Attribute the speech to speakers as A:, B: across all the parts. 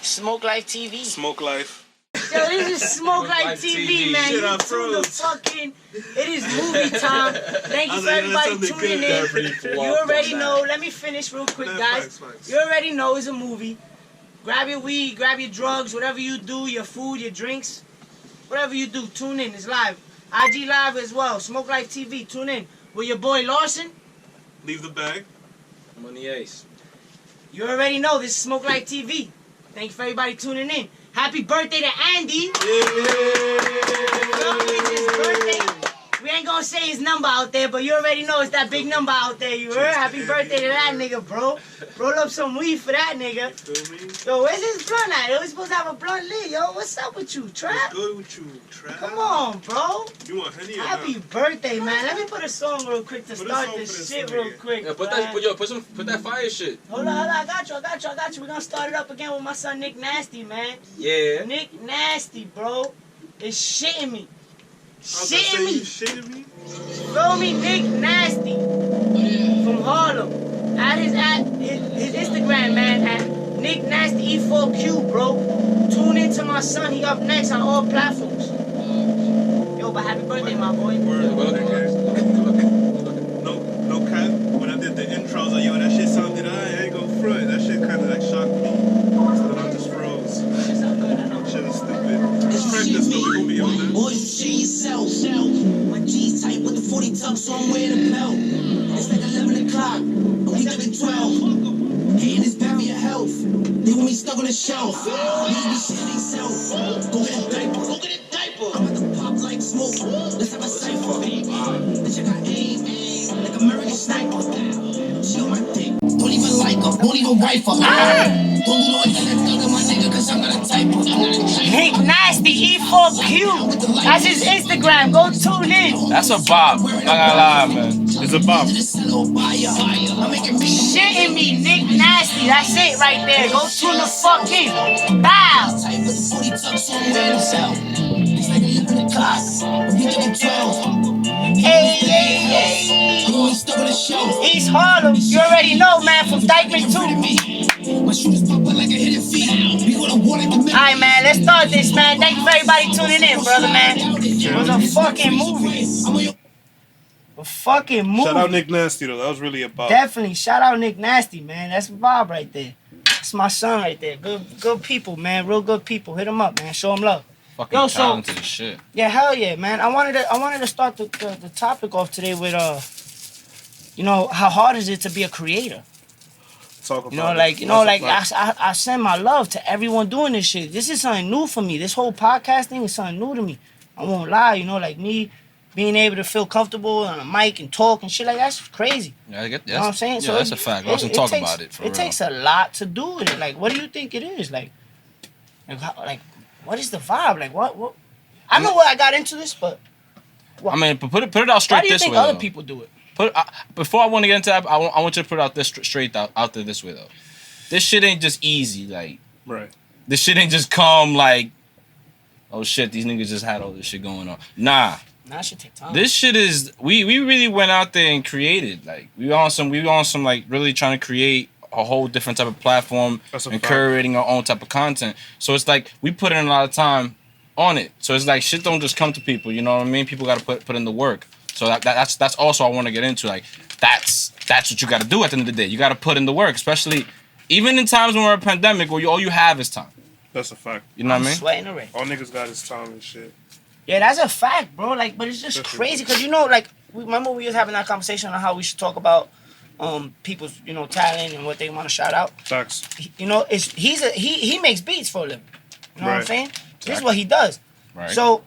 A: Smoke Life TV.
B: Smoke Life.
A: Yo, this is Smoke Life TV, man.
B: Shit, I
A: It is movie time. Thank you for everybody tuning in. You already know. Let me finish real quick, guys. You already know it's a movie. Grab your weed, grab your drugs, whatever you do, your food, your drinks, whatever you do, tune in. It's live. IG Live as well. Smoke Life TV. Tune in. With your boy Lawson.
B: Leave the bag.
C: Money Ace.
A: You already know this is Smoke Life TV. Thank you for everybody tuning in. Happy birthday to Andy. It's his birthday. We ain't gonna say his number out there, but you already know it's that big number out there. You heard? Happy birthday to that nigga, bro. Roll up some weed for that nigga. Yo, where's his blunt at? Yo, we supposed to have a blunt lit. Yo, what's up with you, Trap?
B: What's good with you, Trap?
A: Come on, bro.
B: You want honey or
A: Happy birthday, man. Let me put a song real quick to start this shit real quick.
C: Yeah, put that fire shit.
A: Hold on, I got you. We're gonna start it up again with my son Nick Nasty, man.
C: Yeah.
A: Nick Nasty, bro. It's shitting me.
B: Shitting me?
A: Feel me? Nick Nasty from Harlem. At his Instagram, man, at Nick Nasty E4Q, bro. Tune into my son. He up next on all platforms. Yo, but happy birthday, my boy.
B: No cap. When I did the intro, I was like, yo, that shit sounded I ain't gon' front. That shit kind of like shocked me. So I just froze.
A: Shit sound good, I know.
B: Shit is stupid. It's practice though. We gon' be on that.
D: Boys, you shit yourself. My G's tight with the 40 tucks, so I'm wearing a belt. It's like 11 o'clock, and we doing 12. Hating is bad for your health. They want me stuck on the shelf. These be shitting themselves. Go get a diaper. I'm at the pop like smoke. Let's have a cypher. Bitch, I got aim, like American sniper. She on my dick. Don't even like her, don't even wife her. Don't do no anything to my nigga, cause I'm not a typer.
A: Nick Nasty E4Q. That's his Instagram. Go tune in.
C: That's a bop. Not gonna lie, man.
B: It's a bop.
A: Shitting me, Nick Nasty. That's it right there. Go tune the fuck in. Bow. Hey. East Harlem. You already know, man, from Dykeman 2. Alright, man, let's start this, man. Thank you for everybody tuning in, brother, man. It was a fucking movie.
B: Shout out Nick Nasty, though. That was really a bop.
A: Definitely. Shout out Nick Nasty, man. That's a vibe right there. That's my son right there. Good people, man. Real good people. Hit them up, man. Show them love.
C: Fucking talented as shit.
A: Yeah, hell yeah, man. I wanted to start the topic off today with you know, how hard is it to be a creator?
B: Talk about
A: I send my love to everyone doing this shit. This is something new for me. This whole podcast thing is something new to me. I won't lie, you know, like me being able to feel comfortable on a mic and talk and shit like that's crazy.
C: Yeah, I get that.
A: You know what I'm saying?
C: Yeah,
A: So
C: that's a fact. Let's talk about it for real.
A: It takes a lot to do with it. Like, what do you think it is? Like what is the vibe? Like, what? I know why I got into this, but
C: I mean, put it out straight this way.
A: Why do you think other people do it?
C: Before I want to get into that, I want you to put it out this straight out there this way though. This shit ain't just easy, like.
B: Right.
C: This shit ain't just come like, oh shit, these niggas just had all this shit going on. Nah.
A: That should take time.
C: This shit is we really went out there and created. Like we on some like really trying to create a whole different type of platform and curating our own type of content. So it's like we put in a lot of time on it. So it's like shit don't just come to people, you know what I mean? People gotta put in the work. So that's also I want to get into. Like that's what you gotta do at the end of the day. You gotta put in the work, especially even in times when we're in a pandemic where all you have is time.
B: That's a fact.
C: You know what I mean?
A: Sweating already.
B: All niggas got his time and shit.
A: Yeah, that's a fact, bro. Like, but it's just crazy because you know, like, remember we was having that conversation on how we should talk about people's, you know, talent and what they want to shout out.
B: Facts.
A: You know, he makes beats for a living. You know what I'm saying?
C: Exactly.
A: This is what he does.
C: Right.
A: So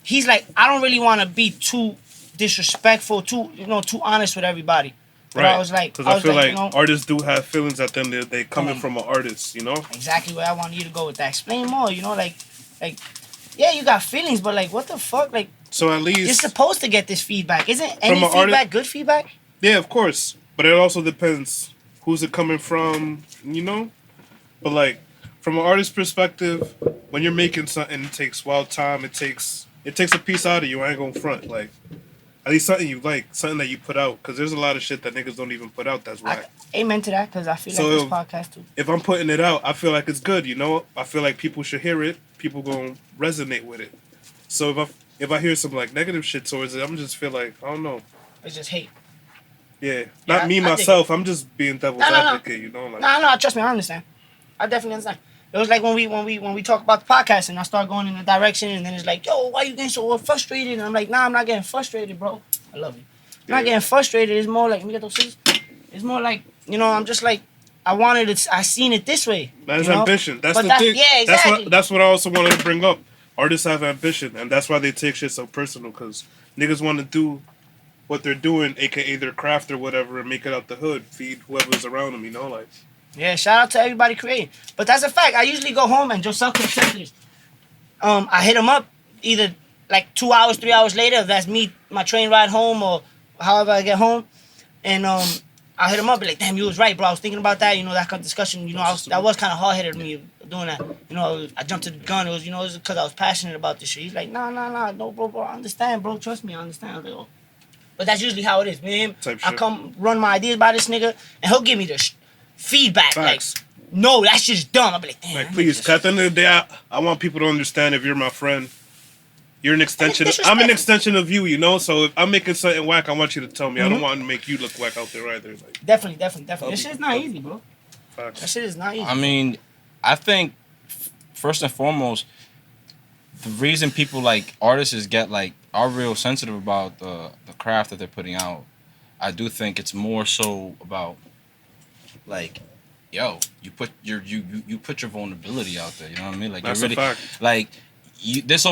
A: he's like, I don't really want to be too disrespectful, too honest with everybody. But
B: right.
A: I was like,
B: because I feel like
A: you know,
B: artists do have feelings at the end of the day coming from an artist, you know?
A: Exactly where I want you to go with that. Explain more, you know, like, yeah, you got feelings, but like, what the fuck? Like,
B: so at least
A: you're supposed to get this feedback. Isn't any feedback good feedback?
B: Yeah, of course. But it also depends who's it coming from, you know? But like, from an artist perspective, when you're making something, it takes wild time. It takes a piece out of you. I ain't gonna front. Like, At least something you like, something that you put out. Because there's a lot of shit that niggas don't even put out that's whack.
A: Amen to that, because I feel
B: So
A: like this podcast too.
B: If I'm putting it out, I feel like it's good, you know? I feel like people should hear it. People gonna resonate with it. So if I hear some like negative shit towards it, I'm just feel like, I don't know.
A: It's just hate.
B: Yeah. Not me, myself. I'm just being devil's advocate, you know? Like,
A: no, trust me, I understand. I definitely understand. It was like when we talk about the podcast and I start going in a direction and then it's like, yo, why you getting so frustrated? And I'm like, nah, I'm not getting frustrated, bro. I love you. I'm not getting frustrated. It's more like, let me get those scissors. It's more like, you know, I'm just like, I seen it this way.
B: That's ambition. That's the thing.
A: Yeah, exactly.
B: That's what I also wanted to bring up. Artists have ambition, and that's why they take shit so personal, because niggas want to do what they're doing, aka their craft or whatever, and make it out the hood, feed whoever's around them, you know, like.
A: Yeah, shout out to everybody creating. But that's a fact. I usually go home and Joseph can accept this. I hit him up either like 2 hours, 3 hours later, if that's me, my train ride home or however I get home. And I hit him up, be like, damn, you was right, bro. I was thinking about that, you know, that kind of discussion. You know, that was kind of hard-headed of me doing that. You know, I jumped to the gun. It was, you know, it was because I was passionate about this shit. He's like, nah, no, bro, I understand, bro. Trust me, I understand. I was like, oh. But that's usually how it is. Me and him, I come run my ideas by this nigga, and he'll give me the feedback.
B: Facts.
A: Like, no, that's just dumb. I'll be like, damn.
B: Like, please, because at the end of the day, I want people to understand if you're my friend, you're an extension. I'm an extension of you, you know? So if I'm making something whack, I want you to tell me. I don't want to make you look whack out there either. Like,
A: definitely. This shit's not easy, bro.
B: Facts.
A: That shit is not easy.
C: I mean, I think, first and foremost, the reason people like artists get like are real sensitive about the craft that they're putting out, I do think it's more so about like, yo, you put your vulnerability out there. You know what I mean? Like,
B: that's
C: you're really,
B: a fact.
C: like, this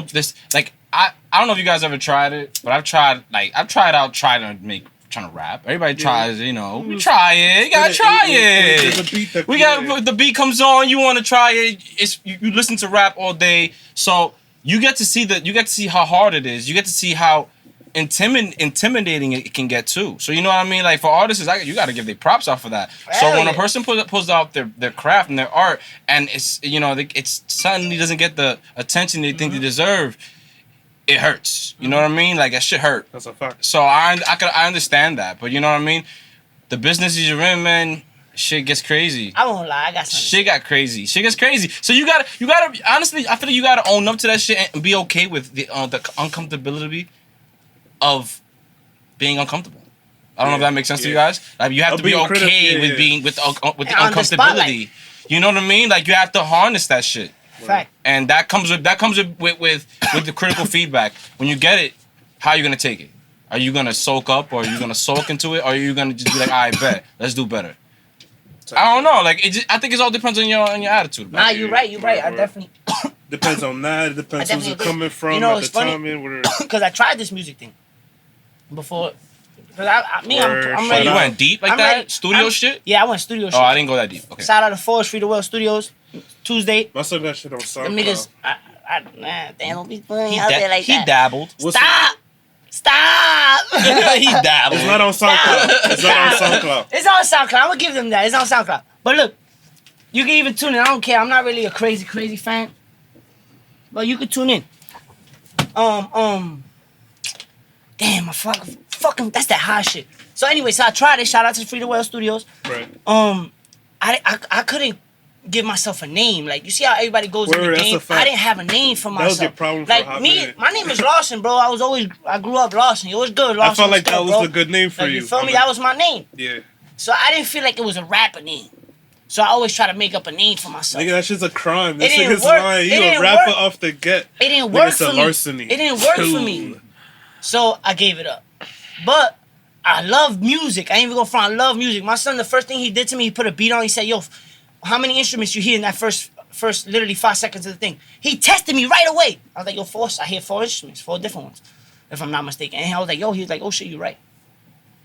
C: like I don't know if you guys ever tried it, but I've tried trying to rap. Everybody tries, you know. We try it. You gotta try it. The beat comes on. You want to try it. You listen to rap all day, so you get to see how hard it is. You get to see how intimidating it can get too. So you know what I mean? Like for artists, you got to give their props out for that. So when a person pulls out their craft and their art, and it's, you know, it's suddenly doesn't get the attention they think they deserve, it hurts. You know what I mean? Like that shit hurt.
B: That's a fact.
C: So I understand that, but you know what I mean? The businesses you're in, man, shit gets crazy.
A: I won't lie, I got something.
C: Shit got crazy. Shit gets crazy. So you gotta honestly, I feel like you gotta own up to that shit and be okay with the uncomfortability of being uncomfortable. I don't know if that makes sense to you guys. Like you have to be okay with being with the uncomfortability. You know what I mean? Like you have to harness that shit.
A: Fact. And
C: that comes with the critical feedback. When you get it, how are you gonna take it? Are you gonna soak up, or are you gonna soak into it, or are you gonna just be like, I bet, let's do better? I don't know. Like I think it all depends on your attitude.
A: Nah, you're right. I definitely
B: depends on that. It depends who's it coming from, you know, at the time.
A: Because I tried this music thing before. Because I'm ready.
C: You went deep like that? Studio shit?
A: Yeah, I went studio shit.
C: Oh, I didn't go that deep. Okay.
A: Shout out to Forest Free the World Studios, Tuesday.
B: I saw that shit on SoundCloud.
A: The niggas, damn, don't be funny out there like that.
C: He dabbled.
A: Stop!
C: He dabbled.
B: It's not on SoundCloud. It's not on SoundCloud.
A: It's on SoundCloud. I'm gonna give them that. It's on SoundCloud. But look, you can even tune in. I don't care. I'm not really a crazy fan. But you can tune in. Damn, I fucking that's that hot shit. So anyway, so I tried it. Shout out to Free the World Studios.
B: Right.
A: I couldn't give myself a name. Like, you see how everybody goes in the game? I didn't have a name for myself.
B: That was your problem for
A: like me, my name is Lawson, bro. I grew up Lawson. It was good, Lawson.
B: I felt like that was a good name for
A: like,
B: you.
A: You feel me? That was my name.
B: Yeah.
A: So I didn't feel like it was a rapper name. So I always try to make up a name for myself.
B: Nigga, that shit's a crime. This
A: nigga's
B: lying. You a rapper off the get.
A: It didn't work for me.
B: Larceny.
A: It didn't work for me. So I gave it up. But I love music. I ain't even gonna front. I love music. My son, the first thing he did to me, he put a beat on. He said, yo, how many instruments you hear in that first literally 5 seconds of the thing? He tested me right away. I was like, yo, I hear 4 instruments, 4 different ones, if I'm not mistaken. And I was like, yo, he was like, oh shit, you right.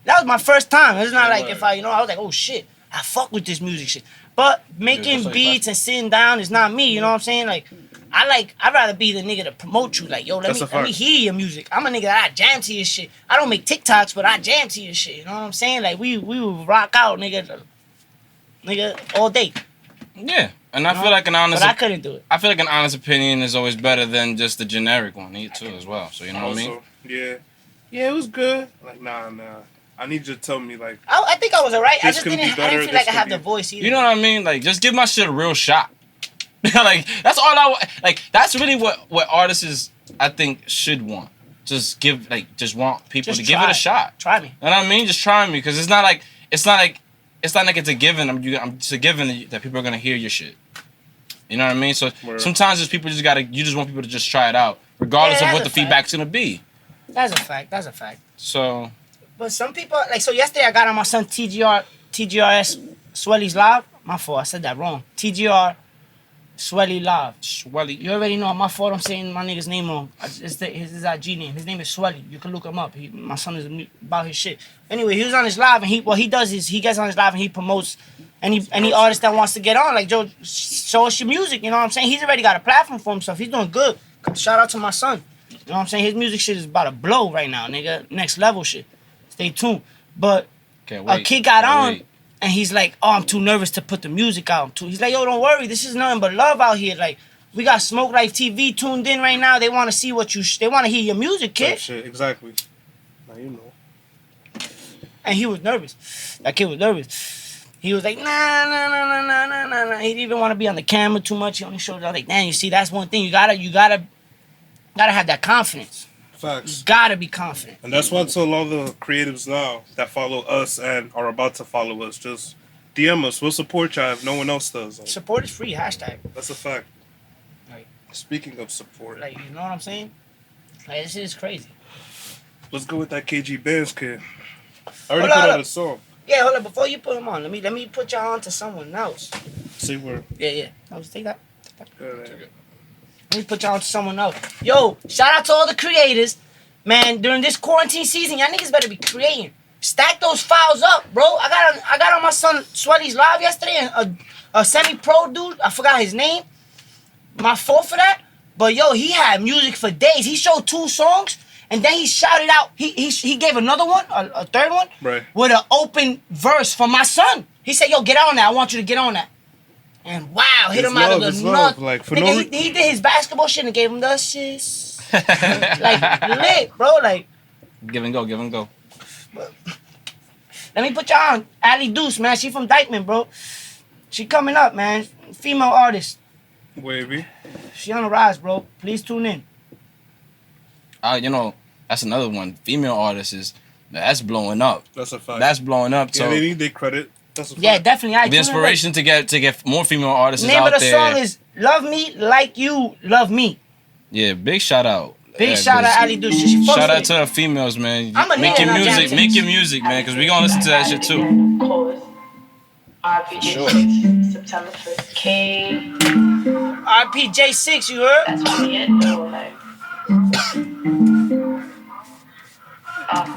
A: That was my first time. It's not like if I was like, oh shit, I fuck with this music shit. But making beats and sitting down is not me, you know what I'm saying? Like, I'd rather be the nigga to promote you. Like, yo, let me hear your music. I'm a nigga that I jam to your shit. I don't make TikToks, but I jam to your shit. You know what I'm saying? Like, we will rock out, nigga, all day.
C: Yeah, and I feel like an honest.
A: But I couldn't do it.
C: I feel like an honest opinion is always better than just the generic one, too, as well. So you know what I mean?
B: Yeah. Yeah, it was good. Like, nah. I need you to tell me, like...
A: I think I was alright. I
B: This
A: just
B: can
A: didn't
B: be better,
A: feel like
B: this
A: I had
B: can
A: the
B: be-
A: voice either.
C: You know what I mean? Like, just give my shit a real shot. Like, that's all I want. Like, that's really what artists, I think, should want. Just want people
A: Just
C: to give it a shot.
A: Try me.
C: You know what I mean? Just try me, because it's not like it's a given. I'm just a given that people are gonna hear your shit. You know what I mean? So sometimes just people you just want people to just try it out, regardless of what the feedback's gonna be.
A: That's a fact.
C: So,
A: but some people so yesterday I got on my son TGRS Swelly's live. My fault, I said that wrong. TGR Swelly live.
C: Swelly.
A: You already know my fault. I'm saying my nigga's name wrong. His IG name. His name is Swelly. You can look him up. My son is about his shit. Anyway, he was on his live and he does is he gets on his live and he promotes any artist that wants to get on. Like, Joe, show us your music. You know what I'm saying? He's already got a platform for himself. He's doing good. Shout out to my son. You know what I'm saying? His music shit is about to blow right now, nigga. Next level shit. Stay tuned. But a kid got on. And he's like, oh, I'm too nervous to put the music out. He's like, yo, don't worry. This is nothing but love out here. Like, we got Smoke Life TV tuned in right now. They want to see they want to hear your music, kid.
B: Shit, exactly. Now you know.
A: And he was nervous. That kid was nervous. He was like, nah. He didn't even want to be on the camera too much. He only showed up like, damn, you see, that's one thing. You gotta have that confidence.
B: Facts.
A: You gotta be confident.
B: And that's why I tell all the creatives now that follow us and are about to follow us, just DM us. We'll support y'all if no one else does. Like,
A: Support is free, hashtag.
B: that's a fact.
A: Like,
B: speaking of support.
A: Like, you know what I'm saying? Like, this shit is crazy.
B: Let's go with that KG Bands kid. I already put out a song.
A: Yeah, hold on. Before you put him on, let me put y'all on to someone else.
B: See where.
A: Yeah. I'll just take that.
B: Good.
A: Let me put y'all on to someone else. Yo, shout out to all the creators. Man, during this quarantine season, y'all niggas better be creating. Stack those files up, bro. I got on my son Sweaty's live yesterday, and a semi-pro dude, I forgot his name. My fault for that. But yo, he had music for days. He showed 2 songs, and then he shouted out. He gave another one, a third one,
B: right,
A: with an open verse for my son. He said, yo, get on that. I want you to get on that. And wow, hit him out of the nut.
B: Like,
A: nigga, he did his basketball shit and gave him the assist. Like, lit, bro. Like,
C: give and go.
A: Let me put y'all on. Ali Deuce, man. She from Dykeman, bro. She coming up, man. Female artist.
B: Wavy.
A: She on the rise, bro. Please tune in.
C: You know, that's another one. Female artists that's blowing up.
B: That's a fact.
C: That's blowing up.
B: Yeah,
C: so
B: they need their credit. That's a fact.
A: Yeah, definitely.
C: The inspiration to get more female artists
A: name
C: out
A: of the
C: there.
A: song is "Love Me Like You Love Me."
C: Yeah, big shout out.
A: Big shout out Ali Deuce. She
C: shout out to the females, man. Make your music, man, because we gonna listen to that shit too.
E: Sure. September 1st. K.
A: RP J6, you heard?
E: That's only it. Or like.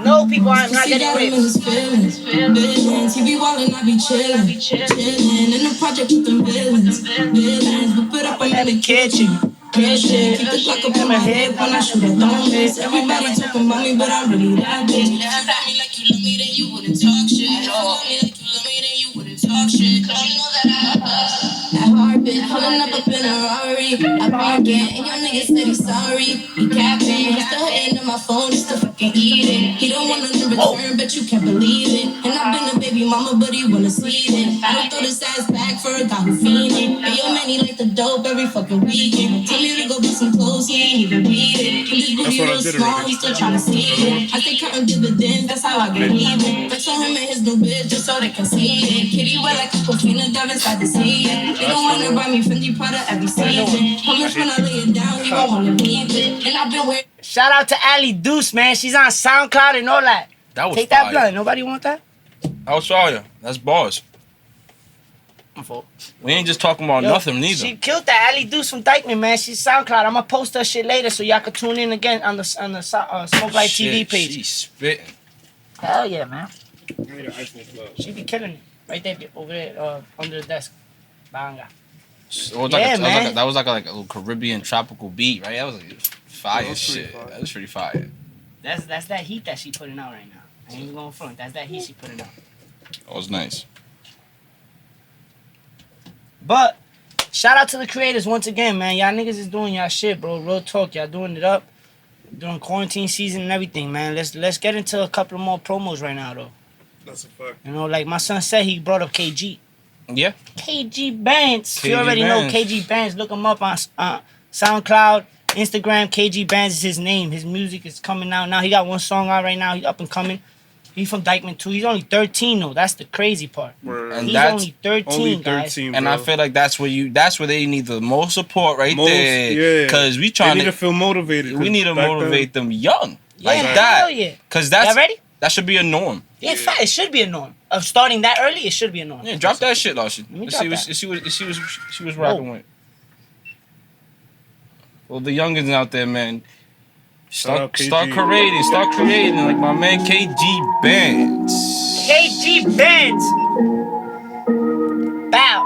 A: No, people, I'm not getting
F: feelings. He be wildin', I be chillin'. In the project with them villains. We put up in the kitchen. Keep the clock up in my head when I shoot it, don't miss. Everybody talking about me, but I'm really that bitch. If you love me like you love me, then you wouldn't talk shit. If you love me like you love me, then you wouldn't talk shit. Cause you know that that hard bitch pulling up in a Rari. I park it, and your nigga said he's sorry. He capping, he still hitting on my phone just to fucking eat it. He don't want nothing in return, but you can't believe it. And I've been a baby mama, but he wanna see it. I don't throw this ass back for a guy who fiendin'. And your man, he like the dope every fucking weekend. Tell me to go buy some clothes, he ain't even read it. And this booty real small, he still tryna see it. I stay counting dividends, that's how I get even. Flex on him and his new bitch, just so they can see it. Kitty wet like Aquafina, dive inside the sea. They gon' wanna buy me Fendi Prada every season. How much when I lay it down, he gon' wanna leave it. And I've been wearing.
A: Shout out to Ali Deuce, man. She's on SoundCloud and all that.
C: That was
A: Take
C: fire.
A: that blunt. Nobody want that?
C: I was fire. That's bars.
A: My fault.
C: We ain't just talking about nothing neither.
A: She killed that. Ali Deuce from Dykeman, man. She's SoundCloud. I'm gonna post her shit later so y'all can tune in again on the Smoke Light TV page.
C: She's spitting.
A: Hell yeah, man. She be killing it. Right there, over there, under the desk. Banga.
C: That was like a little Caribbean tropical beat, right? That was like fire shit. That was pretty fire.
A: That's that heat that she putting out right now. I ain't even going front. That's that heat she putting out.
C: That was nice.
A: But shout out to the creators once again, man. Y'all niggas is doing y'all shit, bro. Real talk, y'all doing it up. during quarantine season and everything, man. Let's get into a couple of more promos right now, though.
B: That's a fact.
A: You know, like my son said, he brought up KG.
C: Yeah.
A: KG Bands.
C: KG
A: You already
C: Bands.
A: know KG Bands. Look him up on SoundCloud, Instagram. KG Bands is his name. His music is coming out now. He got one song out right now. He's up and coming. He's from Dykeman too. He's only 13 though. That's the crazy part.
C: And
A: he's
C: that's
A: only 13, guys.
C: And I feel like that's where they need the most support right there.
B: Yeah.
C: Cause we
B: They
C: trying
B: need to feel motivated.
C: We need to motivate them young.
A: Yeah,
C: Like that.
A: hell yeah.
C: Cause
A: Y'all
C: that's
A: ready?
C: that should be a norm.
A: Yeah, in fact, it should be a norm. Of starting that early, it should be a norm.
C: Yeah, drop that shit, Lassie.
A: Let me
C: Let's
A: drop
C: see what
A: that.
C: she was rocking with. Well, the youngins out there, man. Start creating like my man KG Bands.
A: KG Bands. Bow.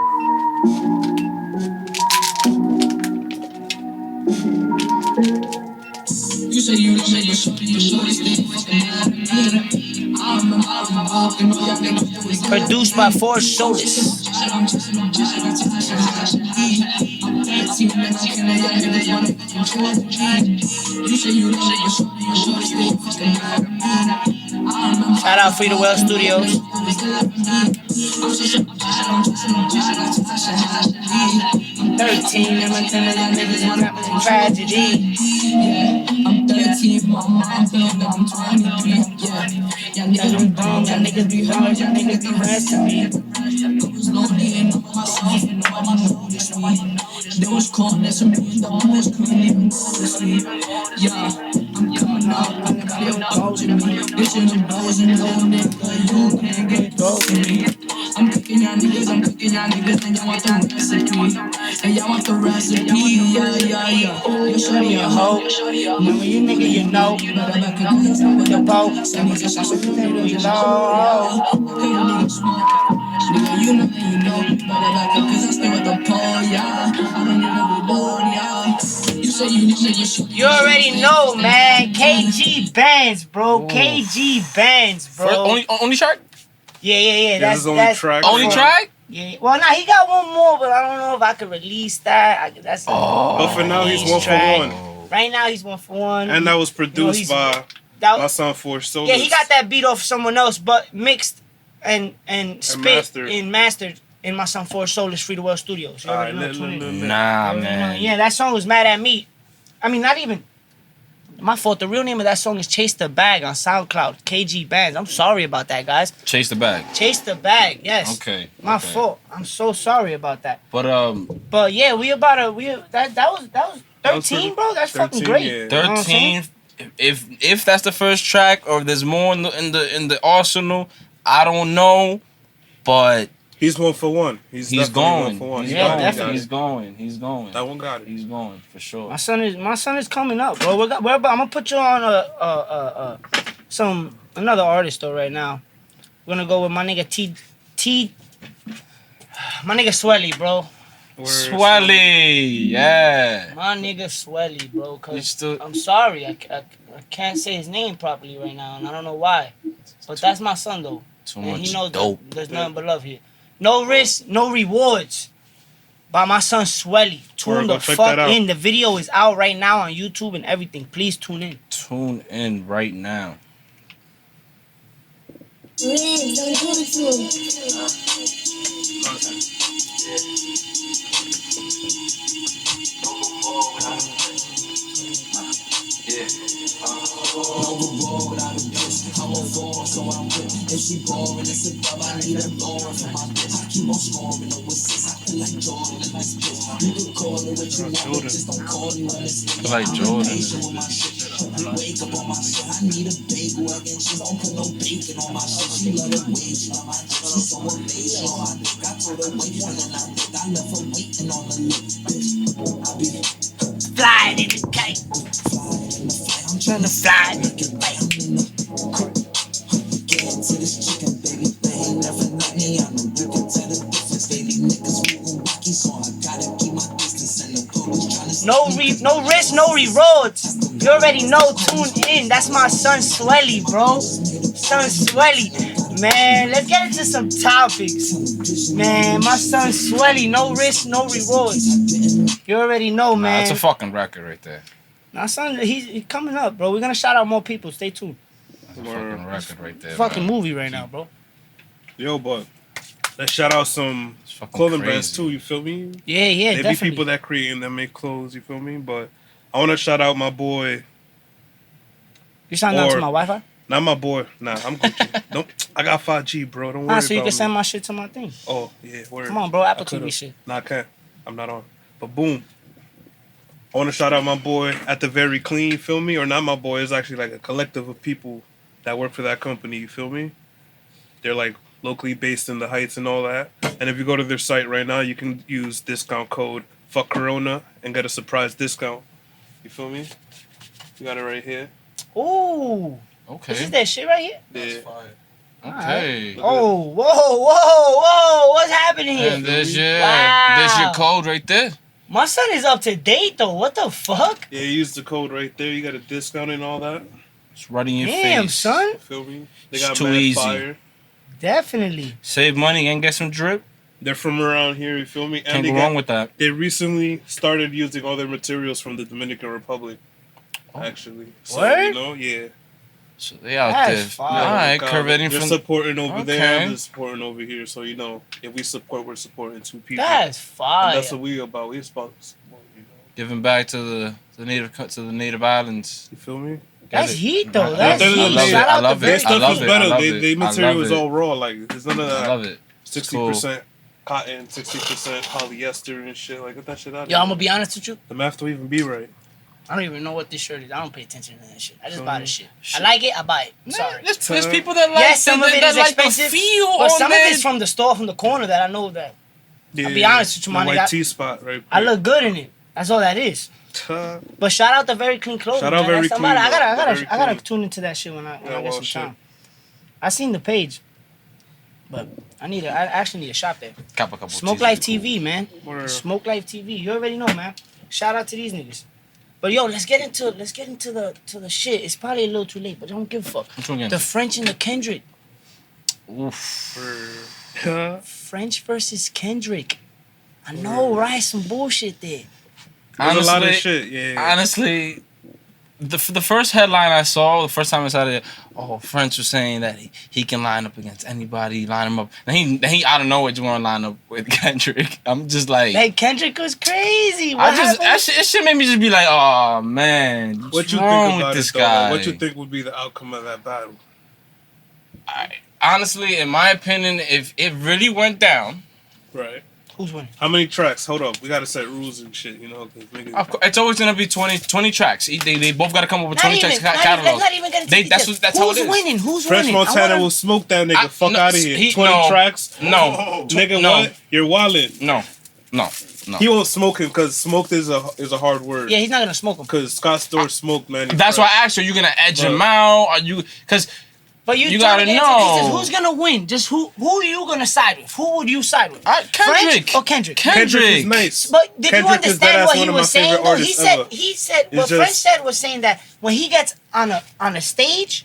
F: You say you don't make a shorty, you shorty stay fucking
A: Produced by Four Shoulders. Shout out Free the Well Studios. 13, and my niggas want that tragedy.
F: I'm 13, my mom feels like I'm 23. Yeah,
A: Y'all niggas be hard, y'all niggas be rest of me.
F: I was lonely and all by myself and nobody noticed me. There was coldness and me, the boys couldn't even go to sleep. Yeah, I'm coming out, I'm feel close to me. This in the doors and no nigga, you can't get close to me. I'm cooking y'all niggas, and y'all want the recipe. And y'all want the recipe, yeah. You show me a hoe.
A: Remember you nigga, you know. The boat. You know.
F: Nigga, you know, better back up, cause I stay with the pole, yeah. I don't even be bored, yeah. You say you need niggas.
A: You already know, man. KG Bands, bro. KG Bands, bro.
C: Only track?
A: Yeah.
B: This is only track.
C: Only track?
A: Yeah. Well, nah, he got one more, but I don't know if I could release that.
B: But for now, he's 1 for 1.
A: Right now, he's 1 for 1.
B: And that was produced by my son Four Shoulders.
A: Yeah, he got that beat off someone else, but mixed and spit and mastered in my son Four Shoulders Free the World Studios. You already know, tune in.
C: Nah, man.
A: Yeah, that song was Mad at Me. I mean, not even my fault. The real name of that song is Chase the Bag on SoundCloud. KG Bands. I'm sorry about that, guys.
C: Chase the Bag.
A: Chase the Bag. Yes.
C: Okay.
A: My fault. I'm so sorry about that.
C: But
A: yeah, that was 13, bro. That's 13, fucking great.
C: Yeah. 13. If that's the first track or if there's more in the arsenal, I don't know. But
B: he's 1 for 1. He's going. 1 for 1.
A: Yeah, definitely.
C: He's going.
B: That one got it.
C: He's going for sure.
A: My son is coming up, bro. I'm gonna put you on another artist though right now. We're gonna go with my nigga my nigga Swelly, bro.
C: Swelly, yeah.
A: My nigga Swelly, bro. Cause I'm sorry, I can't say his name properly right now, and I don't know why. But that's my son though.
C: Too
A: and
C: much
A: he knows
C: dope.
A: There's nothing but love here. No risk, no rewards. By my son Swelly. Tune the fuck in. The video is out right now on YouTube and everything. Please tune in.
C: Tune in right now.
D: Overboard without a bitch, I'm on four, so I'm with. If she boring, it's a dub, I need a blower for my bitch. I keep on scoring, no assists, I feel like Jordan in this bitch. You can call it what you want, but just don't call me when it's
C: I feel like Jordan.
D: I wake up on my shit, I need a bagel again. She don't put no bacon on my shit. She love the way she on my dick, she's so amazing on my dick. I told her wait one and I think I left her waiting on the lip, bitch. I be
A: flying in the kite. I'm trying to fly.
D: Get into this chicken, baby. They ain't never knock me. I know you can tell the difference, baby. Niggas moving wacky, so I gotta keep my distance. And the police trying to
A: no risk, no rewards. You already know. Tune in. That's my son Swelly, bro. Son Swelly. Man, let's get into some topics. Man, my son Swelly. No risk, no rewards. You already know, man.
C: That's a fucking record right there.
A: Nah, son, he's coming up, bro. We're gonna shout out more people. Stay tuned.
C: That's a fucking record right there.
A: Fucking
C: bro.
A: movie right now, bro.
B: Yo, but let's shout out some
C: It's fucking
B: clothing
C: crazy.
B: brands too. You feel me?
A: Yeah, yeah,
B: They
A: definitely.
B: be people that create and that make clothes. You feel me? But I want to shout out my boy.
A: You signed on to
B: or-
A: my Wi-Fi?
B: Not my boy. Nah, I'm Gucci. Don't. I got 5G, bro. Don't worry
A: So you
B: about
A: can send
B: me.
A: my shit to my thing.
B: Oh yeah, word.
A: Come on, bro. Apple
B: I could've.
A: TV shit.
B: Nah, I can't. I'm not on. But boom. I want to shout out my boy at the Very Clean. You feel me? Or not my boy. It's actually like a collective of people that work for that company. You feel me? They're like locally based in the Heights and all that. And if you go to their site right now, you can use discount code FUCKCORONA and get a surprise discount. You feel me? You got it right here.
A: Ooh.
C: Okay.
A: This is that shit right here?
B: Yeah.
C: Okay.
A: Oh, whoa. What's happening here?
C: And there's
A: Wow.
C: your code right there.
A: My son is up to date, though. What the fuck?
B: Yeah, you use the code right there. You got a discount and all that.
C: It's right in your
A: Damn,
C: face.
A: son.
B: You feel me? They
C: It's
B: got
C: too
B: mad
C: easy.
B: fire.
A: Definitely.
C: Save money and get some drip.
B: They're from around here. You feel me?
C: Can't
B: And
C: go wrong with that.
B: they recently started using all their materials from the Dominican Republic.
C: Oh.
B: Actually, so,
A: Word?
B: you know, yeah.
C: So they out
A: That's
C: there.
A: fire.
C: All right,
B: Look,
C: curvetting
B: they're
C: from.
B: supporting over there.
C: Okay.
B: They're supporting over here. So you know, if we support, we're supporting two people.
A: That's
B: And
A: fire.
B: that's what we about. We about to support. You know,
C: Giving back to the native islands.
B: you feel me?
A: That's
C: it.
A: heat, though.
C: I
A: That's
B: love it.
A: heat.
B: I
A: Shout out
C: love
A: to
C: it.
B: Their
A: Very
C: I
B: stuff
C: love
B: is
C: it.
B: better.
C: I love
B: They
C: it.
B: material
C: I love
B: is
C: it.
B: all raw. Like there's none of
C: I
B: that.
C: love it.
B: 60% cotton, 60% polyester and shit. Like get that shit out. of
A: Yo, I'm
B: here.
A: gonna be honest with you.
B: The math don't even be right.
A: I don't even know what this shirt is. I don't pay attention to that shit. I just
B: So,
A: buy the shit. I like it. I buy it. I'm sorry.
C: There's people that like
A: Yes, some of it is
C: like
A: expensive,
C: the feel
A: but
C: on
A: some of
C: it.
A: it's from the store, from the corner that I know that
B: Yeah,
A: I'll be honest with you,
B: the
A: my
B: white
A: nigga.
B: T spot, right?
A: I look good in it. That's all that is. But shout out to Very Clean Clothing.
B: Shout out
A: man.
B: Very
A: That's somebody-
B: Clean,
A: I gotta,
B: Very
A: I gotta
B: Clean.
A: tune into that shit when I
B: Yeah,
A: get
B: well,
A: some
B: shit.
A: time. I seen the page, but I actually need a shop there.
C: Couple
A: Smoke
C: teas
A: Life
C: would be cool.
A: TV, man.
B: Word.
A: Smoke Life TV. You already know, man. Shout out to these niggas. But yo, let's get into the shit. It's probably a little too late, but don't give a fuck.
C: Which one again?
A: The French and the Kendrick.
C: Oof.
A: French versus Kendrick. I know, right? Some bullshit there.
B: There's a lot of
C: Honestly-
B: shit. Yeah.
C: Honestly, the first headline I saw, the first time I saw it, French was saying that he can line up against anybody, line him up. And he out of nowhere just want to line up with Kendrick. I'm just like,
A: Hey, Kendrick was crazy. What happened?
C: it shit made me just be like, oh man,
B: What
C: what's
B: you
C: wrong
B: think about
C: with this
B: it, though?
C: guy?
B: Like, what you think would be the outcome of that battle?
C: Honestly, in my opinion, if it really went down,
B: Right.
A: Who's winning?
B: How many tracks? Hold up. We gotta set rules and shit, you know? 'Cause niggas,
C: of course, it's always gonna be 20 tracks. They both gotta come up with 20 tracks
A: Let's
C: catalog.
A: not even get into
C: That's
A: details.
C: that's how it
A: Who's
C: is.
A: winning? Who's
B: Fresh
A: winning? I
B: Montana
A: wanna-
B: will smoke that nigga. Fuck
C: no,
B: out of here.
C: he-
B: 20
C: no.
B: tracks?
C: No,
B: Nigga,
C: no.
B: what? You're wildin'.
C: No.
B: He won't smoke him because smoked is a hard word.
A: Yeah, he's not gonna smoke him.
B: Because Scott Storch smoked, man. He
C: That's
B: fresh.
C: why I asked you. Are you gonna edge
B: Bro.
C: him out? Are you? Because
A: But
C: You
A: trying
C: gotta
A: to get into details.
C: know.
A: Who's gonna win? Just who are you gonna side with? Who would you side with?
C: Kendrick.
A: French or Kendrick?
B: Kendrick is nice.
A: But did
B: Kendrick
A: you
B: is dead
A: understand
B: ass
A: what
B: one
A: he
B: of my
A: was saying
B: favorite
A: though?
B: artists ever.
A: He said
B: It's
A: what
B: just-
A: French said was saying that when he gets on a stage,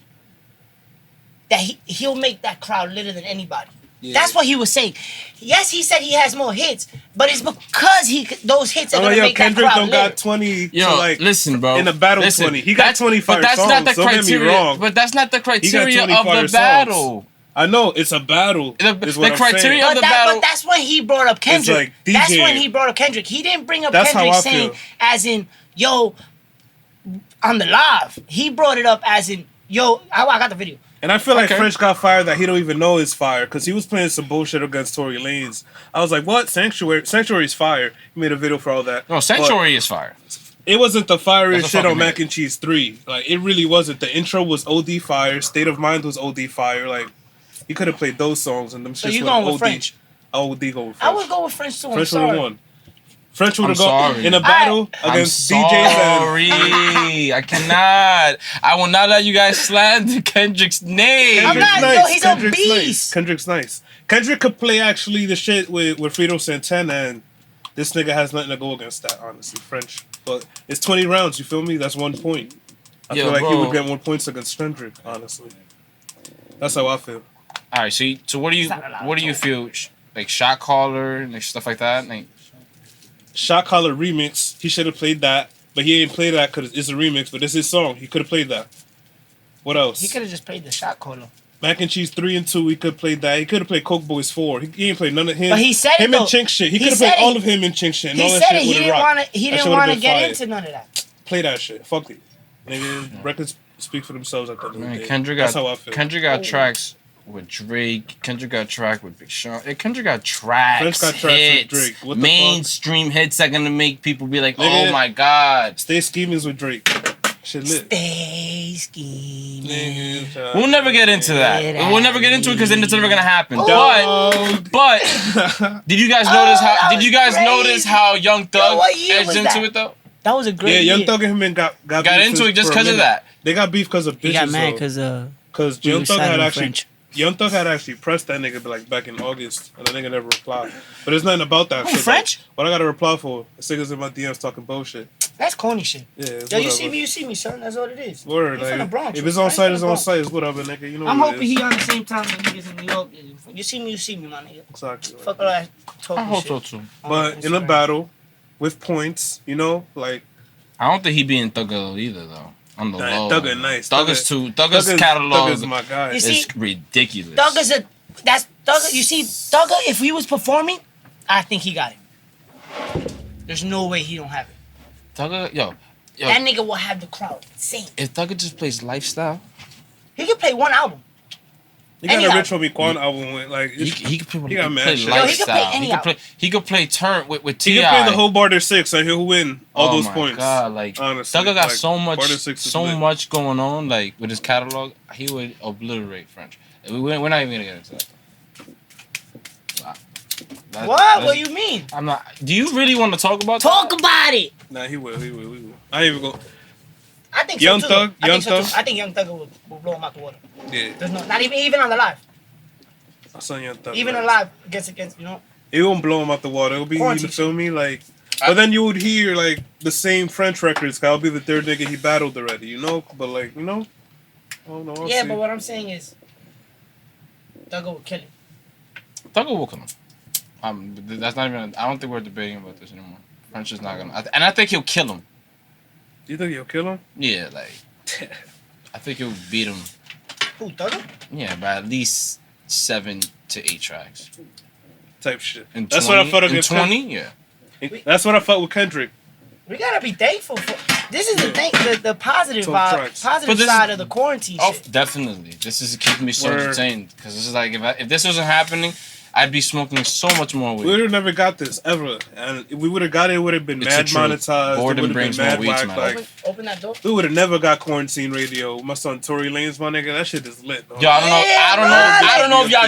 A: that he'll make that crowd litter than anybody. That's what he was saying. Yes, he said he has more hits, but it's because those hits are
B: I'm
A: gonna
B: like, yo,
A: make
B: Kendrick
A: that crowd
B: don't
A: litter.
B: got 20
C: Yo,
B: to like
C: listen, bro.
B: in the battle
C: Listen,
B: 20. He got
C: that's-
B: 25
C: but that's
B: songs.
C: not the
B: Don't get me
C: criteria.
B: wrong.
C: But that's not the criteria of
B: 25
C: the
B: songs.
C: battle.
B: I know it's a battle. is what
C: the
B: I'm
C: criteria
B: saying.
C: of the battle.
A: But that's when he brought up Kendrick.
B: like
A: That's
B: DJ.
A: when he brought up Kendrick. He didn't bring up
B: That's how
A: Kendrick
B: I
A: saying
B: feel.
A: as in, yo, on the live. He brought it up as in, yo, I got the video.
B: And I feel like
C: Okay.
B: French got fired that he don't even know is fire because he was playing some bullshit against Tory Lanez. I was like, what? Sanctuary's fire. He made a video for all that.
C: No, Sanctuary is fire.
B: But it wasn't the fireest
C: That's a
B: shit
C: fucking
B: on Mac
C: minute.
B: and Cheese 3. Like, it really wasn't. The intro was OD fire. State of Mind was OD fire. Like, he could have played those songs and them
A: So
B: shits
A: you
B: went
A: going with
B: OD.
A: French?
B: OD going with
A: I
B: French.
A: would go with French too. I'm
B: French would have
A: sorry.
B: won. French would have
C: I'm
B: gone
C: sorry.
B: in a battle against DJs and...
C: sorry. I cannot. I will not let you guys slander Kendrick's name.
A: I'm not- yo, he's a
B: Kendrick's
A: beast.
B: Nice. Kendrick's nice. Kendrick could play actually the shit with Fredo Santana, and this nigga has nothing to go against that, honestly. French. But it's 20 rounds, you feel me? That's 1 point. I
C: Yo,
B: feel like he
C: bro.
B: would get more points against Kendrick, honestly. That's how I feel.
C: All right. So what do you feel? Like shot caller and like stuff like that. Like,
B: Shot Caller remix, he should have played that. but he ain't play that because it's a remix. But this is his song. He could have played that. What else?
A: He could have just played the shot caller.
B: Mac and Cheese 3 and 2. He could have played that. He could have played Coke Boys 4. He ain't played none of him.
A: But he said
B: him
A: it,
B: and Chink shit. He could have played all of him and Chink shit. And all
A: He
B: that
A: said
B: shit
A: it. He didn't want to get into none of that.
B: Play that shit. Fuck it. Nigga, records speak for themselves at the end of the day.
C: Kendrick
B: That's how I feel.
C: Kendrick got tracks with Drake. Kendrick got track with Big Sean. Kendrick got tracks.
B: French got tracks
C: hits,
B: with Drake. What the
C: mainstream hits that gonna make people be like,
B: Nigga,
C: oh my god.
B: Stay Scheming's with Drake. Shit lit.
A: Stay scheming.
C: We'll never get into that. We'll never get into it because then it's never gonna happen. But did you guys notice how? Did you guys notice how Young Thug edged into it though?
A: That was a great.
B: Yeah, Young Thug and him and got
C: into it just because of that.
B: They got beef because of bitches.
A: He got mad
B: because Young Thug had actually pressed that nigga like back in August, and the nigga never replied. But there's nothing about that.
A: Oh, French?
B: Like, what I got to reply for? The niggas in my DMs talking bullshit.
A: That's corny shit.
B: Yeah.
A: Yo, you see me, son. That's what it is.
B: Word.
A: Like, from the Bronx,
B: if it's on site, it's on site. It's whatever, nigga. You know.
A: I'm
B: what
A: hoping he on the same time that niggas in New York. You see me, my nigga.
B: Exactly.
A: Fuck all that talking
C: I hope
A: shit.
C: so too.
B: But in a battle with points, you know, like.
C: I don't think he be in Thugger either though. On the low.
B: Thugger nice.
C: Thugger's catalog
B: Thugger's my guy.
C: is ridiculous.
A: Thugger. You see, Thugger. If he was performing, I think he got it. There's no way he don't have it.
C: Thugger, yo.
A: That nigga will have the crowd insane.
C: If Thugger just plays Lifestyle,
A: He can play one album.
B: He got a Rich Homie Quan album with like
C: he could play,
B: he got mad shit.
C: Lifestyle.
A: Yo, he could play any album.
C: He could play Turn with T.I.
B: He could play the whole Barter 6 and he'll win all those points.
C: God, like
B: honestly,
C: Thugger got
B: like,
C: so much going on, like with his catalog, he would obliterate French. We're not even gonna get into that.
A: What do you mean?
C: I'm not. Do you really want to talk about
A: Talk about it.
B: Nah, he will. I ain't even go.
A: I think
B: Young
A: so
B: Thug,
A: too.
B: Young Thug.
A: I think Young Thug will blow him out the water.
B: Yeah.
A: There's no, not even on the live.
B: I saw Young Thug.
A: Even on live against, you know.
B: It won't blow him out the water. It'll be, you feel me? Like, but then you would hear like the same French records. Cause I'll be the third nigga he battled already, you know. But like, you know, I don't know.
A: Yeah, but what I'm saying is, Thugger will kill him.
C: Thugger will kill him. That's not even. I don't think we're debating about this anymore. French is not gonna. And I think he'll kill him.
B: You think he'll kill him?
C: Yeah, like. I think he'll beat him.
A: Who, Thugger?
C: Yeah, by at least 7 to 8 tracks.
B: Type shit.
C: That's what I felt against 20. Yeah.
B: That's what I felt with Kendrick.
A: We gotta be thankful for. This is the thing, the positive vibe, positive side of the quarantine.
C: Oh,
A: shit.
C: definitely. This is keeping me so entertained because this is like if this wasn't happening, I'd be smoking so much more weed.
B: We would have never got this ever, and if we would have got it, it would have been mad monetized.
C: Boredom brings more weed to my
A: life. Open that door.
B: We would have never got quarantine radio. My son Tory Lanez, my nigga, that shit is lit.
C: Yo, I don't know if y'all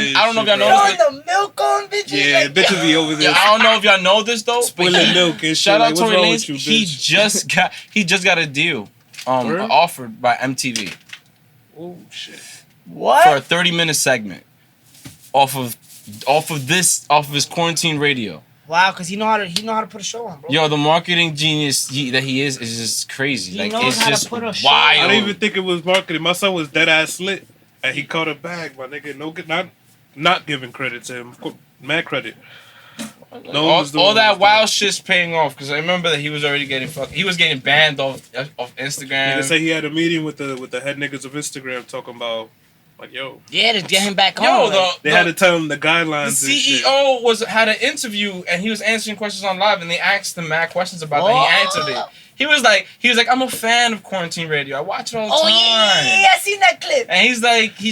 C: know this.
A: The milk on bitches.
B: Yeah, like bitches be over there.
C: I don't know if y'all know this though.
B: Spilling milk and shit.
C: Shout out
B: like,
C: Tory Lanez.
B: He
C: just got a deal, offered by MTV.
B: Oh shit!
A: What?
C: For a 30-minute segment, off of his quarantine radio.
A: Wow, cause he know how to put a show on, bro.
C: Yo, the marketing genius that he is just crazy.
A: He
C: like
A: knows
C: it's
A: how
C: just
A: to put a show.
C: wild.
B: I didn't even think it was marketing. My son was dead ass lit, and he caught a bag. My nigga, not giving credit to him. Mad credit.
C: No all that wild shit's paying off because I remember that he was already getting He was getting banned off Instagram.
B: Nigga say he had a meeting with the head niggas of Instagram talking about. Like, yo.
A: Yeah, to get him back home.
B: They had to tell him the guidelines.
C: The CEO had an interview and he was answering questions on live and they asked him mad questions about that. He answered it. He was like, I'm a fan of quarantine radio. I watch it all the time.
A: Yeah, I seen that clip.
C: And he's like, he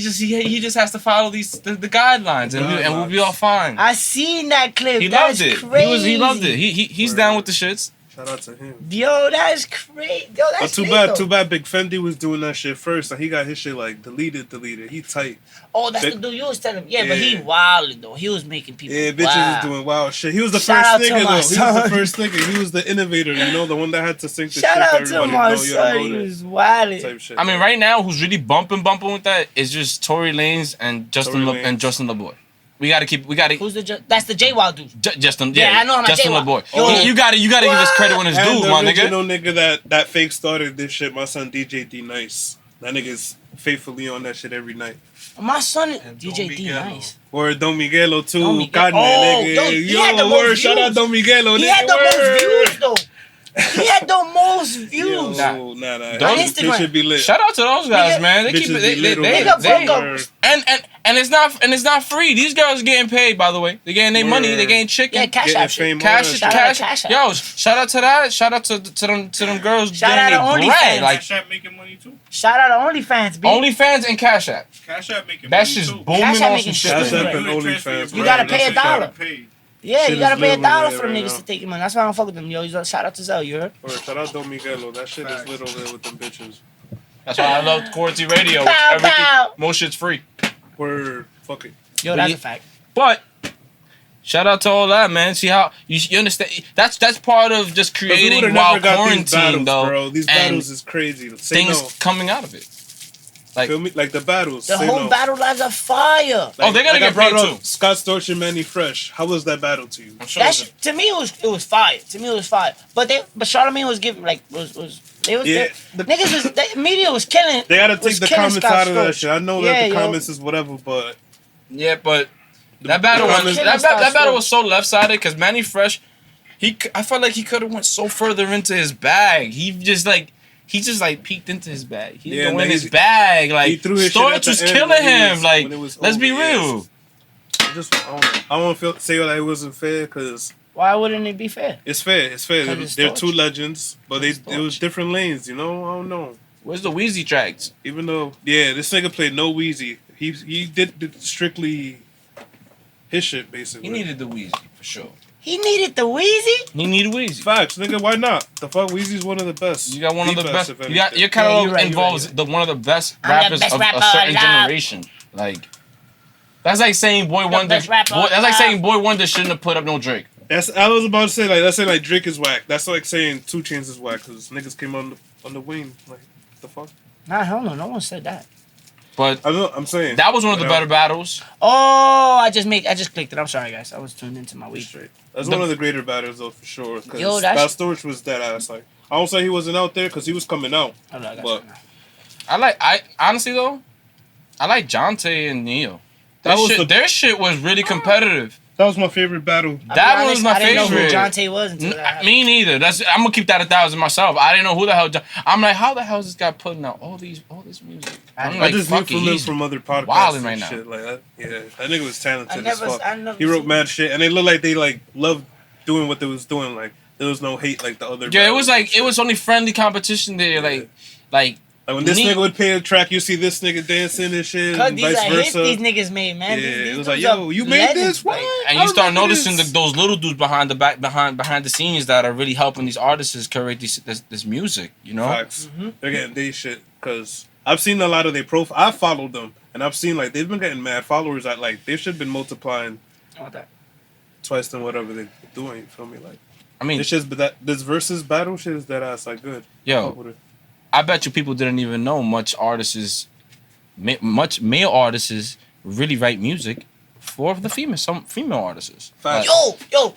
C: just has to follow the guidelines and we'll be all fine.
A: I seen that clip.
C: He loved it.
A: Crazy.
C: He loved it. He's down with the shits.
B: Shout out to him.
A: Yo, that's crazy. Yo, that's
B: too bad Big Fendi was doing that shit first, and he got his shit like deleted. He tight.
A: Oh, that's the dude you was telling me. Yeah, but he wilded though. He was making people.
B: Yeah, bitches was doing wild shit. He was the first nigga though. He was the first nigga. He was the innovator. You know, the one that had to sync the shit.
A: Shout out
B: to
A: my son. He was wilding.
B: Type shit.
C: I mean, right now, who's really bumping with that is just Tory Lanez and Justin LeBoy. We gotta.
A: Who's that's the J Wild dude.
C: Justin.
A: Yeah, I know him.
C: Justin LeBoy. You gotta give us credit when it's due, my nigga.
B: The original nigga that fake started this shit. My son DJ D Nice. That nigga's faithfully on that shit every night.
A: My son DJ D Nice.
B: Or Don Miguelo too.
A: Don Miguelo. Nigga. Yo,
B: shout out Don Miguelo.
A: He had the most views though. He had the most views.
B: Yo, nah.
A: On Instagram.
B: They should be lit.
C: Shout out to those guys, man. They keep it. And it's not free. These girls getting paid, by the way. They getting their money. They getting chicken.
A: Yeah, cash out shit.
C: Cash. Yo, shout out to that. Shout out to them girls
A: shout
C: getting
A: out to
C: their bread.
A: OnlyFans.
C: Like
G: Cash App making money too.
A: Shout out to OnlyFans, B.
C: OnlyFans and Cash App.
G: Cash App making
C: That's
G: money
C: just
G: too.
C: booming
A: Cash App
C: on
A: making
C: some
A: shit.
C: shit.
B: Cash App and OnlyFans.
A: You gotta pay $1.
G: Pay.
A: Yeah,
B: Shit
A: you gotta
B: is
A: pay
B: lit
A: $1
B: over
A: for them
B: there
A: niggas
B: right
A: to take your money. That's why I don't fuck with them. Yo, shout out to Zell, you heard?
B: Or shout out Don Miguelo. That shit is lit over there with them bitches.
C: That's why I love Quarantine Radio.
A: Pow,
C: Everything,
A: pow.
C: most shit's free.
B: We're fuck it.
A: Yo, that's a fact.
C: But shout out to all that, man. See how you understand? That's part of just creating while quarantine, though.
B: Bro. These battles is crazy. Say
C: things
B: no.
C: coming out of it. Like,
B: Feel me? Like the battles.
A: The
B: say
A: whole
B: no.
A: battle lives are fire.
C: oh, they're gonna
B: I
C: get
B: brought
C: paid
B: up
C: too.
B: Scott Storch and Manny Fresh. How was that battle to you?
C: I'm sure
A: That to me it was fire. To me it was fire. But Charlamagne was giving the media was killing.
B: They gotta take the comments
A: Scott
B: out of that
A: Storch.
B: shit. I know that the comments is whatever, but
C: yeah, but that battle was that battle was so left sided because Manny Fresh, I felt like he could have went so further into his bag. He just peeked into his bag. He didn't go in his bag. Like
B: he threw his shit at
C: Storch
B: the
C: was
B: end
C: killing
B: when
C: him. Like, let's be
B: over,
C: real.
B: yes. I don't say that it wasn't fair because
A: Why wouldn't it be fair?
B: it's fair. It's fair.
A: It's
B: They're
A: Storch.
B: two legends, but it was different lanes. You know, I don't know.
C: Where's the Wheezy tracks?
B: Even though, this nigga played no Wheezy. He did strictly his shit basically.
C: He needed the Wheezy for sure.
A: He needed the Wheezy?
C: He needed Wheezy.
B: Facts, nigga. Why not? The fuck, Wheezy's one of the best.
C: You got one of the best.
B: if
C: You got
B: anything.
C: your catalog
A: you're
C: involves one of the best
A: I'm the
C: rappers
A: best
C: of
A: rapper
C: a certain
A: alive.
C: generation. Like that's like saying Boy Wonder.
A: best rapper
C: That's like
A: alive.
C: saying Boy Wonder shouldn't have put up no Drake.
B: I was about to say that's saying like Drake is whack. That's like saying 2 Chainz is whack because niggas came on the wing. Like the fuck.
A: Nah, hell no. No one said that.
C: But
B: I'm saying
C: that was one of the better battles.
A: Oh, I just clicked it. I'm sorry, guys. I was tuned into my week.
B: Straight. That's one of the greater battles though for sure. Because
A: Yo,
B: Scott
A: that's-
B: Storch was that ass. Like I don't say he wasn't out there because he was coming out.
A: Hold on, I got
B: But-
A: you now.
C: I honestly though, I like Jonte and Neo. Their shit was really competitive.
B: That was my favorite battle.
C: That
A: I'll be
C: was
A: honest,
C: my
A: I didn't know
C: favorite.
A: who Jonte was until that happened.
C: Me neither. I'm gonna keep that 1,000 myself. I didn't know who the hell. I'm like, how the hell is this guy putting out all this music? I'm
B: I
C: like,
B: just knew
C: fuck it,
B: from him
C: he's
B: from other podcasts
C: wilding
B: and
C: right now.
B: shit like that. Yeah, that nigga was talented
A: I
B: as fuck.
A: never
B: He wrote
A: seen
B: mad shit, and they looked like they like loved doing what they was doing. Like there was no hate like the other.
C: Yeah, it
B: battles
C: was
B: and
C: like
B: shit.
C: it was only friendly competition there. Like
B: Like when this
C: Neat.
B: nigga would play a track, you see this nigga dancing and shit,
A: Cause
B: and
A: these
B: vice
A: are hits
B: versa.
A: these niggas made, man.
B: Yeah,
A: These
B: it was
A: dudes
B: like,
A: are
B: yo, you made
A: legends,
B: this? What?
A: like-
C: and
B: I
C: you start
B: remember
C: noticing
B: this.
C: those little dudes behind the scenes that are really helping these artists curate this music. You know,
B: Facts. They're getting they shit because I've seen a lot of their profile. I followed them, and I've seen like they've been getting mad followers. That like they should have been multiplying twice than whatever they're doing. You feel me? Like
C: I mean,
B: it's just but this versus battle shit is that ass like good.
C: yo,
B: Fuck with it.
C: I bet you people didn't even know much male artists really write music for the some female artists.
B: Facts.
A: Yo.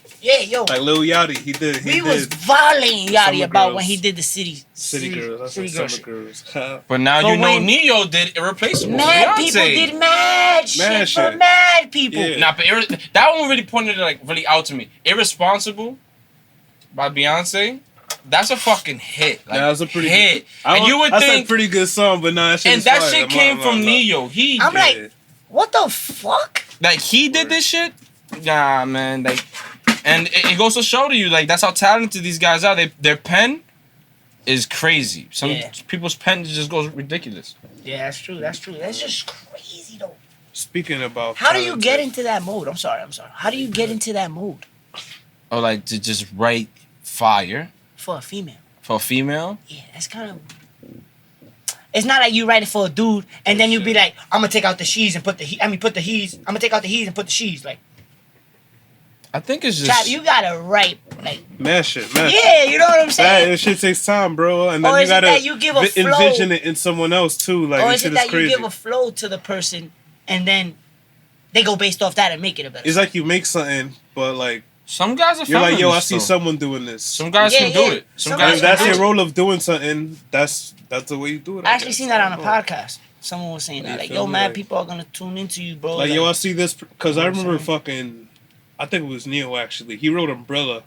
B: Like Lil Yachty, he did.
A: We was violating Yachty
B: Summer
A: about
B: Girls.
A: when he did the city
B: Girls. That's
A: city
B: what
A: girl
B: Summer
A: shit.
B: Girls.
C: But now
A: But
C: you know
A: when-
C: Neo did Irreplaceable.
A: Mad
C: Beyonce.
A: people did mad shit for
B: shit.
A: mad people.
B: Yeah.
C: Nah, but that one really pointed like really out to me. Irresponsible by Beyonce. That's a fucking hit. Like,
B: Nah, that's a pretty
C: hit. And you would
B: that's
C: think,
B: a pretty good song, but nah, that shit
C: and
B: is
C: that
B: fire.
C: shit
B: I'm
C: came
B: not
C: from
B: gonna lie.
C: Neo.
A: I'm like, what the fuck?
C: Like he did this shit. Nah, man. Like, and it goes to show to you, like that's how talented these guys are. Their pen is crazy. Some people's pen just goes ridiculous.
A: Yeah, that's true. That's just crazy though.
B: Speaking about
A: How do you get into that mode? I'm sorry. How do you get into that mode
C: Or like to just write fire
A: for a female?
C: for a female.
A: Yeah, that's kind of. It's not like you write it for a dude and then you be like, I'm gonna take out the she's and put the he. I mean, put the he's. I'm gonna take out the he's and put the she's. Like,
C: I think it's just
A: Chap, you gotta write like.
B: mad shit?
A: Yeah, you know what I'm saying.
B: That shit takes time, bro, and then
A: Or
B: you
A: is it
B: gotta
A: that you give a flow?
B: envision it in someone else too. Like
A: Or
B: this
A: is it
B: shit
A: that
B: is crazy.
A: you give a flow to the person and then they go based off that and make it a better.
B: It's like you make something, but like
C: some guys are.
B: you're like, yo, I
C: feminists,
B: see
C: though.
B: someone doing this.
C: Some guys
A: Yeah,
C: can do
A: yeah.
C: it. Some
A: Some
C: guys.
B: If
A: guys
C: can
B: that's
C: do
B: your
C: it.
B: role of doing something, that's the way you do it.
A: I actually
B: guess.
A: seen that on a
B: I don't know.
A: podcast. Someone was saying that,
B: You
A: like,
B: feel
A: yo,
B: me?
A: mad
B: Like-
A: people are gonna tune into you, bro.
B: Like, yo, I see this because I
A: You know what I'm
B: remember fucking. I think it was Neo actually. He wrote Umbrella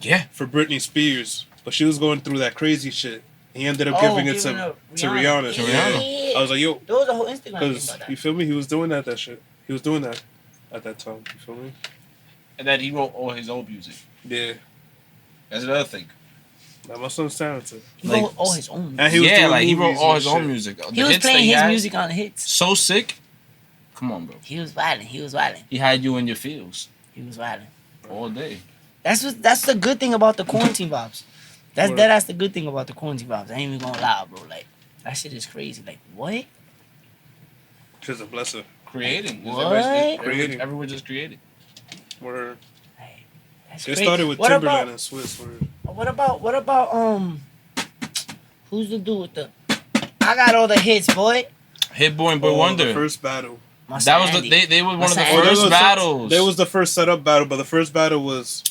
C: Yeah.
B: For Britney Spears, but she was going through that crazy shit. He ended up giving it to Rihanna.
C: Rihanna.
B: I was like, yo,
A: there was a whole Instagram thing
B: because
A: about that.
B: you feel me? He was doing that shit. He was doing that at that time. You feel me?
C: And then he wrote all his old music.
B: Yeah.
C: That's another thing.
B: That my son's talented.
A: He wrote all his own music.
B: And he was doing
C: he wrote
B: movies
C: all
B: and
C: his own
B: shit.
C: music.
A: He was playing his music on the hits.
C: So sick. Come on, bro.
A: He was wilding. He was wilding.
C: He had you in your feels
A: He was wilding.
C: all day.
A: That's the good thing about the quarantine vibes. That's the good thing about the quarantine vibes. I ain't even gonna lie, bro. Like that shit is crazy. Like what?
B: Just a blessing.
C: Creating.
A: What?
B: Creating.
C: Everyone just created.
B: Where
A: Like, that's
B: it
A: crazy.
B: started with
A: What
B: Timberland
A: about-
B: and Swiss.
A: What about who's the dude with the I got all the hits, boy.
C: Hit Boy and Boy Wonder.
B: The first battle.
A: My
C: That
A: son
C: was
A: Andy.
C: they were one
A: My
C: of the
A: son Andy.
C: first battles.
B: They was the first setup battle, but the first battle was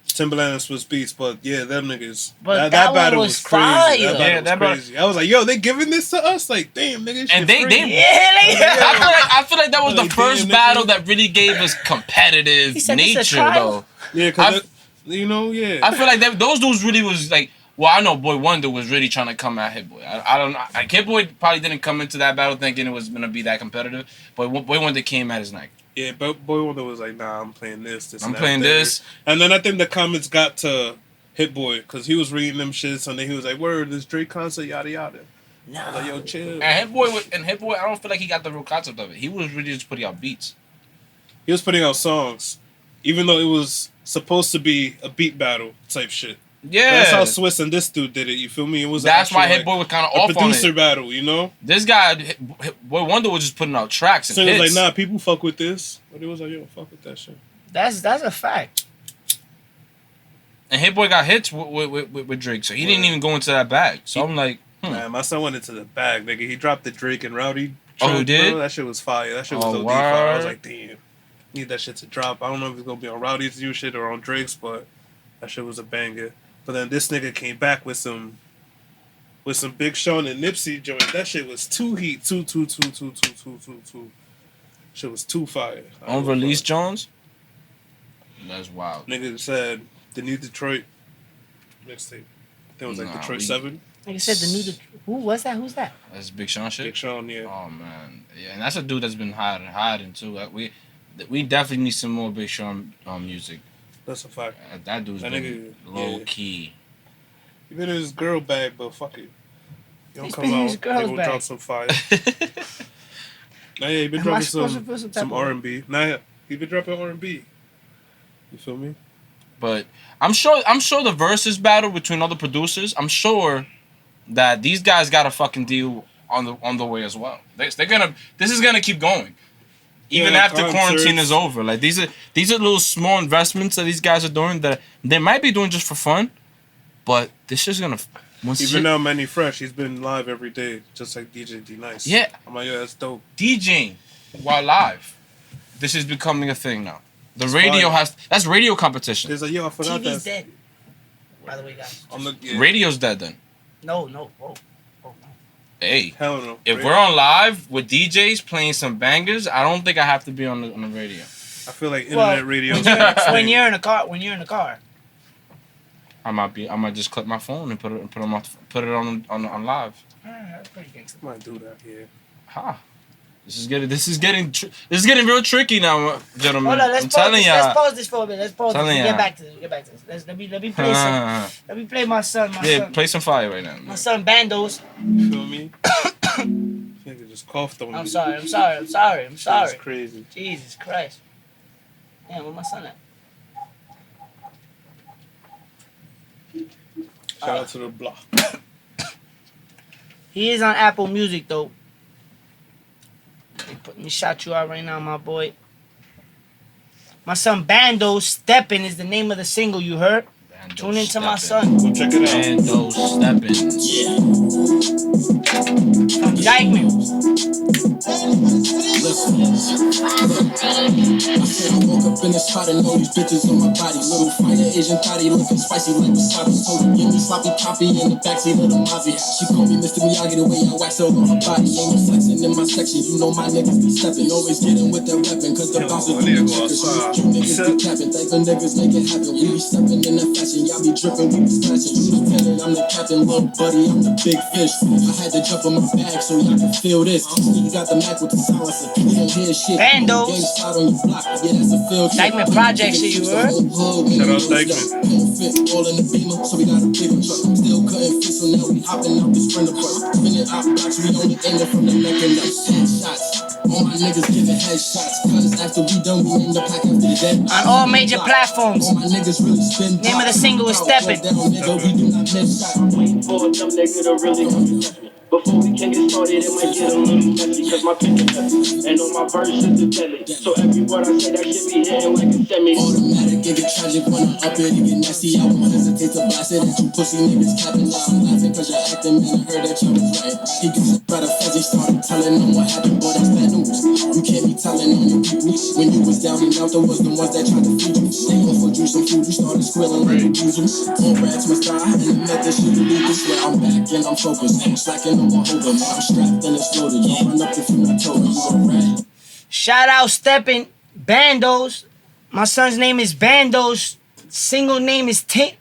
B: Timberland and Swiss Beats. But yeah, them niggas.
A: But that
B: that
A: one
B: battle
A: was
B: was crazy.
A: fire.
B: That battle
C: Yeah,
B: was
C: that battle-
B: crazy. I was like, yo, they giving this to us? Like, damn, nigga.
C: And they
A: Yeah, like,
C: I feel like that was the
B: Like,
C: first
B: damn,
C: battle
B: nigga.
C: that really gave us competitive
A: He said this a
C: nature,
A: trial?
C: though.
B: Yeah,
C: I-
B: because yeah.
C: I feel like those dudes really was like. Well, I know Boy Wonder was really trying to come at Hit Boy. I don't know. Like, Hit Boy probably didn't come into that battle thinking it was gonna be that competitive, but Boy Wonder came at his neck.
B: Yeah, but Boy Wonder was like, nah, I'm playing this.
C: I'm
B: and that,
C: playing
B: there.
C: this.
B: And then I think the comments got to Hit Boy because he was reading them shits, and then he was like, word, this Drake concert, yada yada. I was like, yo, chill.
C: And Hit Boy, I don't feel like he got the real concept of it. He was really just putting out beats.
B: He was putting out songs, even though it was supposed to be a beat battle type shit.
C: Yeah,
B: That's how Swiss and this dude did it. You feel me? It was
C: that's why
B: actual,
C: Hit Boy was kind of
B: a
C: off on
B: producer
C: it.
B: battle. You know?
C: This guy, Boy Wonder, was just putting out tracks and
B: So he was
C: hits.
B: like, nah, people fuck with this, but it was like, yo, fuck with that shit.
A: that's a fact.
C: And Hit Boy got hits with Drake, so he didn't even go into that bag. So I'm like,
B: Man, my son went into the bag, nigga. He dropped the Drake and Rowdy.
C: Oh, he
B: track,
C: did?
B: bro. That shit was fire. That shit was
C: Oh,
B: OD fire. I was
C: word.
B: like, damn, need that shit to drop. I don't know if it's gonna be on Rowdy's new shit or on Drake's, but that shit was a banger. But then this nigga came back with some Big Sean and Nipsey joint. That shit was too heat. Two. Shit was too fire.
C: on Release Jones. That's wild.
B: Nigga said the new Detroit mixtape. That was like
C: Nah,
B: Detroit
C: we-
B: 7.
A: Like I said, who was that? Who's that?
C: That's Big Sean shit.
B: Big Sean, yeah.
C: Oh man, yeah, and that's a dude that's been hiding too. We definitely need some more Big Sean music.
B: That's a fact.
C: That dude's
B: That
C: been
B: nigga,
C: low
B: yeah.
C: key.
B: He been in his girl bag, but fuck it. You don't
A: He's
B: come
A: been in
B: out,
A: his girl's
B: they gonna
A: bag.
B: drop some fire. Nah, yeah, he been
A: Am I
B: dropping
A: supposed to feel some type
B: some
A: of way?
B: R&B. Nah, yeah, he been dropping R&B. You feel me?
C: But I'm sure the versus battle between other producers. I'm sure that these guys got a fucking deal on the way as well. This is gonna keep going. Even
B: Yeah,
C: after quarantine
B: concerts.
C: is over, like these are little small investments that these guys are doing that they might be doing just for fun, but this is gonna once
B: Even
C: shit-
B: now, Manny Fresh, he's been live every day, just like DJ D Nice.
C: Yeah.
B: I'm like, yo, that's dope.
C: DJing while live. This is becoming a thing now. The radio
B: fire.
C: that's radio competition.
B: There's like, yo, I forgot
A: TV's
B: that.
A: dead. By the way, guys.
B: I'm the, yeah,
C: Radio's dead then.
A: No. Oh, no.
C: Hey,
B: hell no.
C: if
B: Radio.
C: we're on live with DJs playing some bangers, I don't think I have to be on the radio.
B: I feel like internet radio.
A: When you're in a car.
C: I might just click my phone and put it on live.
A: That's pretty gangster.
B: might do that, yeah.
C: Ha. This is getting real tricky now, gentlemen.
A: Hold on,
C: I'm telling
A: let's
C: y'all.
A: pause this for a minute. Let's pause this.
C: Telling
A: Get
C: ya.
A: back to this. Let me play some. Let me play my son.
C: Yeah, play some fire right now.
A: My son Bandos.
B: You feel me? Nigga just coughed on me.
A: I'm sorry.
B: That's crazy.
A: Jesus Christ. Damn, where my son at?
B: Shout out to the block.
A: He is on Apple Music though. Let me shout you out right now, my boy. My son Bando Steppin' is the name of the single you heard. Tune into my son.
B: Go check it out.
C: Bando steppin'.
A: From Dykeman.
D: Listen. I said I woke up in the spot and all these bitches on my body. Little fire Asian thotty looking spicy like wasabi. Told her give me sloppy toppy in the backseat of the Mavi. She called me Mr. Miyagi the way I wax over her body. Ain't no flexing in my section. You know my niggas be stepping. Always getting with their weapon. Cause the bouncers do the checkers. You niggas be capping. Think the niggas make it happen. We be stepping in that fashion. passion. Y'all be dripping, we be splashing. You the lieutenant, I'm the captain, little buddy, I'm the big fish. I had to jump in my bag so y'all can feel this. You got the Mac with the silencer, you don't hear shit.
A: Bandos.
D: Game slide on your block, yeah, that's a field trip.
A: Dykeman Project shit, you heard?
B: Shout out Dykeman.
D: Fit all in the beamer, so we got a bigger truck. Still cutting fit, so now we hopping out this Sprinter bus. Spinning out blocks, we only aiming from the neck and up. Headshots, all my niggas giving headshots. Cause after we done, we name the pack after the dead.
A: On all major platforms.
D: All my niggas really spin.
A: Name of the single is Steppin'.
D: Nigga, we do not miss shots.
G: Waiting for a dumb nigga to really come and touch me. Before we can get started, it might get a little messy. Cause my pen is heavy, and on my verse is the deadly. So every word I say, that shit be hitting like a semi.
D: Automatic, it get tragic when I up it, it get nasty. I won't hesitate to blast it at you pussy niggas capping. Now I'm laughing cause you're acting, man, I heard that y'all was right. He gets by the feds, he started telling them what happened, boy, that's bad news. You can't be telling on your people. When you was down and out, there was the ones that tried to feed you. They offered you some food, you started squealing like a diesel. All rats must die, and the method should believe this. Where I'm back and I'm focused, I'm slacking on my hover. Now I'm strapped and it's loaded, don't run up if you not told, you gon' rat.
A: Shout out Steppin', Bandos. My son's name is Bandos. Single name is Tink.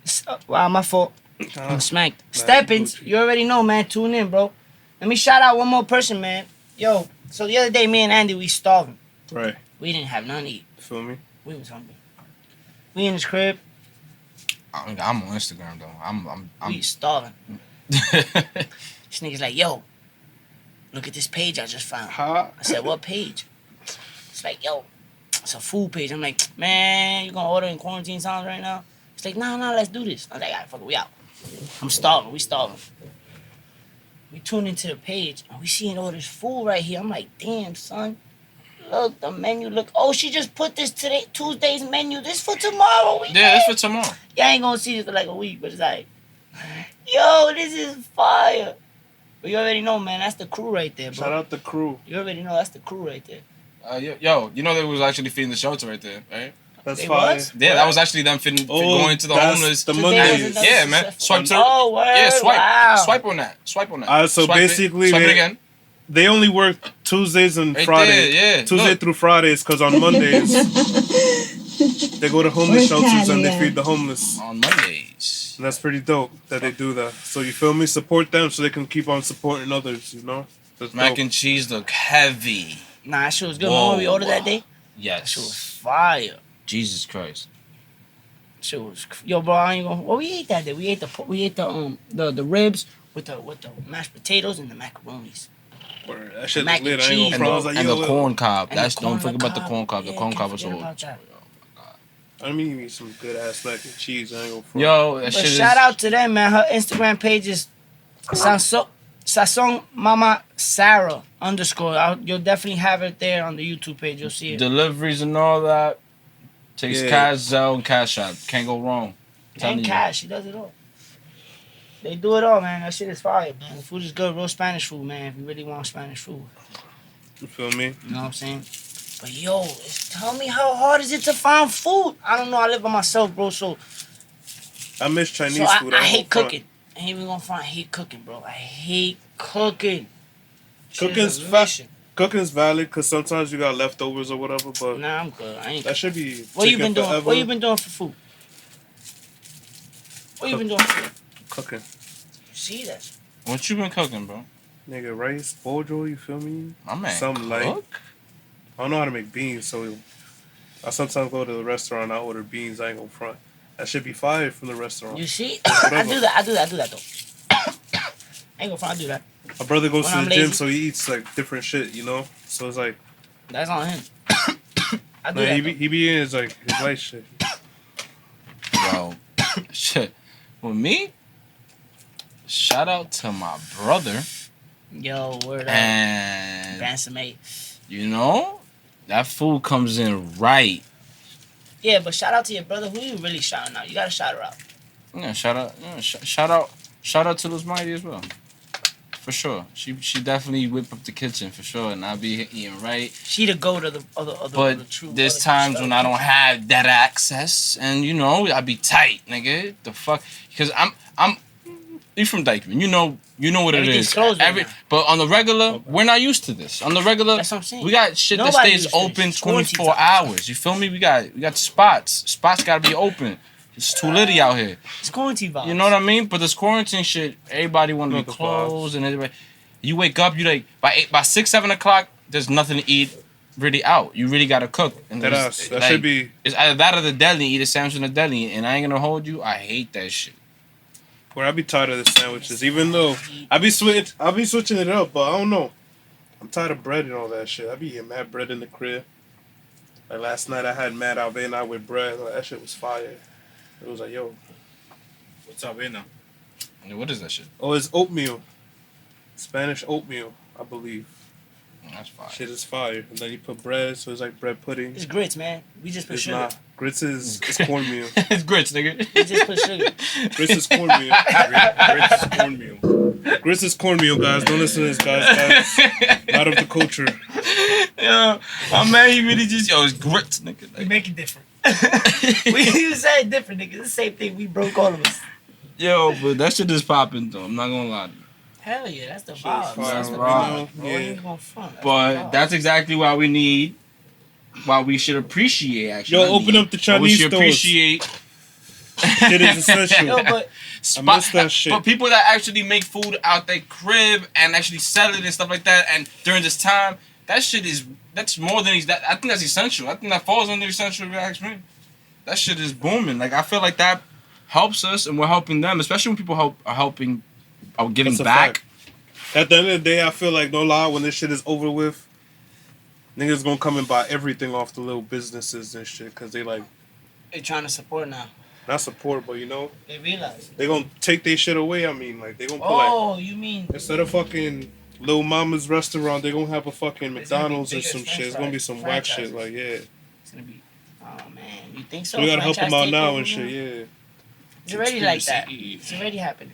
A: Wow, my fault. I'm smacked. Steppins, you already know, man. Tune in, bro. Let me shout out one more person, man. Yo, so the other day, me and Andy, we starving.
B: Right.
A: We didn't have nothing to eat.
B: Feel me?
A: We was hungry. We in his crib.
C: I'm on Instagram though. I'm
A: We starving. This nigga's like, yo, look at this page I just found.
B: Huh?
A: I said, what page? It's like, yo, it's a food page. I'm like, man, you gonna order in quarantine sounds right now? It's like, no, let's do this. I was like, all right, fuck it, we out. I'm starving, we starving. We tune into the page, and we seeing all this food right here. I'm like, damn, son. Look, the menu, look. Oh, she just put this today, Tuesday's menu. This for tomorrow.
C: Yeah, that's for tomorrow.
A: Y'all ain't gonna see this for like a week, but it's like, yo, this is fire. But you already know, man, that's the crew right there, bro.
B: Shout out the crew.
A: You already know that's the crew right there.
C: Yo, you know they was actually feeding the shelter right there, right?
B: That's
A: They
B: fire.
A: was?
C: Yeah, that was actually them going to the homeless.
B: The
A: Today
B: Mondays.
A: was another
C: Yeah, man.
A: successful-
C: Swipe to.
A: Oh, word.
C: Yeah, swipe.
A: Wow.
C: Swipe on that. Swipe on that.
B: So
C: Swipe
B: basically,
C: it. Swipe it again.
B: They only work Tuesdays and
C: Right
B: Fridays.
C: there, yeah.
B: Tuesday
C: Look.
B: through Fridays, because on Mondays they go to homeless shelters and they feed the homeless.
C: On Mondays.
B: And that's pretty dope that they do that. So you feel me? Support them so they can keep on supporting others. You know. That's
C: Mac
B: dope.
C: and cheese look heavy.
A: Nah, that shit was good.
C: Whoa,
A: Remember when we ordered that day? That shit was
C: Yes.
A: fire.
C: Jesus Christ.
A: Shit was yo, bro. I ain't gonna. What we ate that day? We ate the ribs with the mashed potatoes and the macaronis.
B: Word. That shit
A: Mac
B: was lit.
A: and
B: I ain't
A: cheese.
B: gonna front. I was like,
C: And
B: yo,
C: the corn cob.
A: And
C: That's
A: the
C: don't
A: corn
C: forget about the
A: cob.
C: corn cob. The
A: Yeah,
C: corn
A: can't
C: cob was
A: forget
C: so.
A: about that.
B: I mean, you need some good ass mac and cheese. I ain't gonna front.
C: Yo, that
A: But
C: shit
A: shout
C: is.
A: out to them, man. Her Instagram page is Sazon Mama Sarah _ You'll definitely have it there on the YouTube page. You'll see it.
C: Deliveries and all that. Takes
B: Yeah.
C: cash, Zelle, and Cash App. Can't go wrong. Telling
A: And
C: you.
A: cash, she does it all. They do it all, man. That shit is fire, man. The food is good, real Spanish food, man. If you really want Spanish food,
B: You feel me?
A: you know what I'm saying? But yo, tell me how hard is it to find food? I don't know. I live by myself, bro. So
B: I miss Chinese
A: So
B: food.
A: I
B: ain't
A: hate
B: gonna front.
A: cooking. I ain't even gonna front. I hate cooking, bro. I hate cooking. Shit
B: Cooking's
A: is a
B: fat.
A: mission.
B: Cooking's valid because sometimes you got leftovers or whatever, but
A: Nah, I'm good. I ain't.
B: that should be.
A: What you
B: taking
A: been doing?
B: forever.
A: What you been doing for food? What you been doing for food?
B: Cooking,
A: You see that?
C: What you been cooking, bro?
B: nigga, rice, bojo. You feel me?
C: My man.
B: Something like-
C: cook?
B: I don't know how to make beans, so I sometimes go to the restaurant. I order beans. I ain't gonna front. That should be fired from the restaurant.
A: You see? I do that. I do that though. I ain't gonna front. I do that.
B: My brother goes
A: When
B: to
A: I'm
B: the gym,
A: lazy.
B: so he eats like different shit, you know. So it's like,
A: That's on him. I do
B: nah,
A: that.
B: he be in his like his life shit.
C: Yo, shit. With me, shout out to my brother.
A: Yo, word up.
C: And,
A: Ransom 8.
C: you know, that food comes in right.
A: Yeah, but shout out to your brother. Who you really shouting out? You gotta shout her out.
C: Yeah, shout out to Luz Mighty as well. For sure. She definitely whip up the kitchen for sure, and I be eating right.
A: She the goat of the
C: But
A: the true.
C: there's
A: other
C: times
A: stuff.
C: when I don't have that access, and you know I be tight, nigga. The fuck, because I'm. You from Dykeman, you know what it
A: Everything's
C: is.
A: closed right now.
C: But on the regular, we're not used to this. On the regular,
A: That's what I'm saying.
C: we got shit
A: Nobody
C: that stays
A: used to this.
C: open
A: It's quarantine
C: 24
A: time.
C: hours. You feel me? We got spots. Spots gotta be open. It's too litty out here.
A: It's quarantine vibes.
C: You know what I mean? But this quarantine shit, everybody want to be
B: Not the
C: closed and everybody. You wake up, you like by 6, 7 o'clock. There's nothing to eat really out. You really gotta cook. And
B: That should be.
C: It's either that or the deli. Eat a sandwich in the deli, and I ain't gonna hold you. I hate that shit.
B: Where I be tired of the sandwiches, even though I be switching it up, but I don't know. I'm tired of bread and all that shit. I be eating mad bread in the crib. Like last night, I had mad avena with bread. Like, that shit was fire. It was like, yo,
H: What's avena?
C: What is that shit?
B: oh, it's oatmeal, Spanish oatmeal, I believe.
C: That's fine.
B: Shit is fire. And then you put bread, so it's like bread pudding.
A: It's grits, man. We just put
B: It's
A: sugar.
B: not. Grits is cornmeal.
C: It's grits, nigga.
A: We just put sugar.
B: Grits is cornmeal.
H: Grits cornmeal.
B: Grits is cornmeal, guys. Don't listen to this, guys. That's not of the culture.
C: Yo, my man, he really just it's grits, nigga.
A: We
C: Like,
A: make it different. You say it different, nigga. It's the same thing. We broke all of us.
C: yo, but that shit is popping though. I'm not gonna lie to you.
A: Hell yeah, that's the
B: Shit is
A: vibe.
B: fire,
A: That's the
C: bro.
A: vibe. Bro,
B: Yeah.
A: we ain't gonna front. That's
C: But
A: the vibe.
C: that's exactly why we should appreciate actually.
B: Yo,
C: not
B: open
C: need,
B: up the
C: but we
B: Chinese
C: should
B: stores.
C: appreciate.
B: Shit is essential.
A: Yo, but
B: I miss that shit.
C: But people that actually make food out their crib and actually sell it and stuff like that, and during this time, that's more than that. I think that's essential. I think that falls under essential. If you ask me, that shit is booming. Like I feel like that helps us, and we're helping them, especially when people are helping, are giving
B: That's a
C: back.
B: fact. At the end of the day, I feel like, no lie, when this shit is over with, niggas gonna come and buy everything off the little businesses and shit, cause they like,
A: they trying to support now.
B: not support, but you know,
A: They realize.
B: they gonna take their shit away. I mean, like, they gonna put like,
A: Oh, you mean
B: instead of fucking Lil Mama's restaurant, they gonna have a fucking
A: It's gonna be
B: McDonald's or
A: bigger
B: some shit. It's gonna be some whack shit, like, yeah.
A: it's gonna be? Oh man, you think so?
B: We gotta help them out
A: Franchise
B: now
A: takeover,
B: and shit,
A: man?
B: yeah.
A: It's already like that.
C: Conspiracy.
A: It's already happening.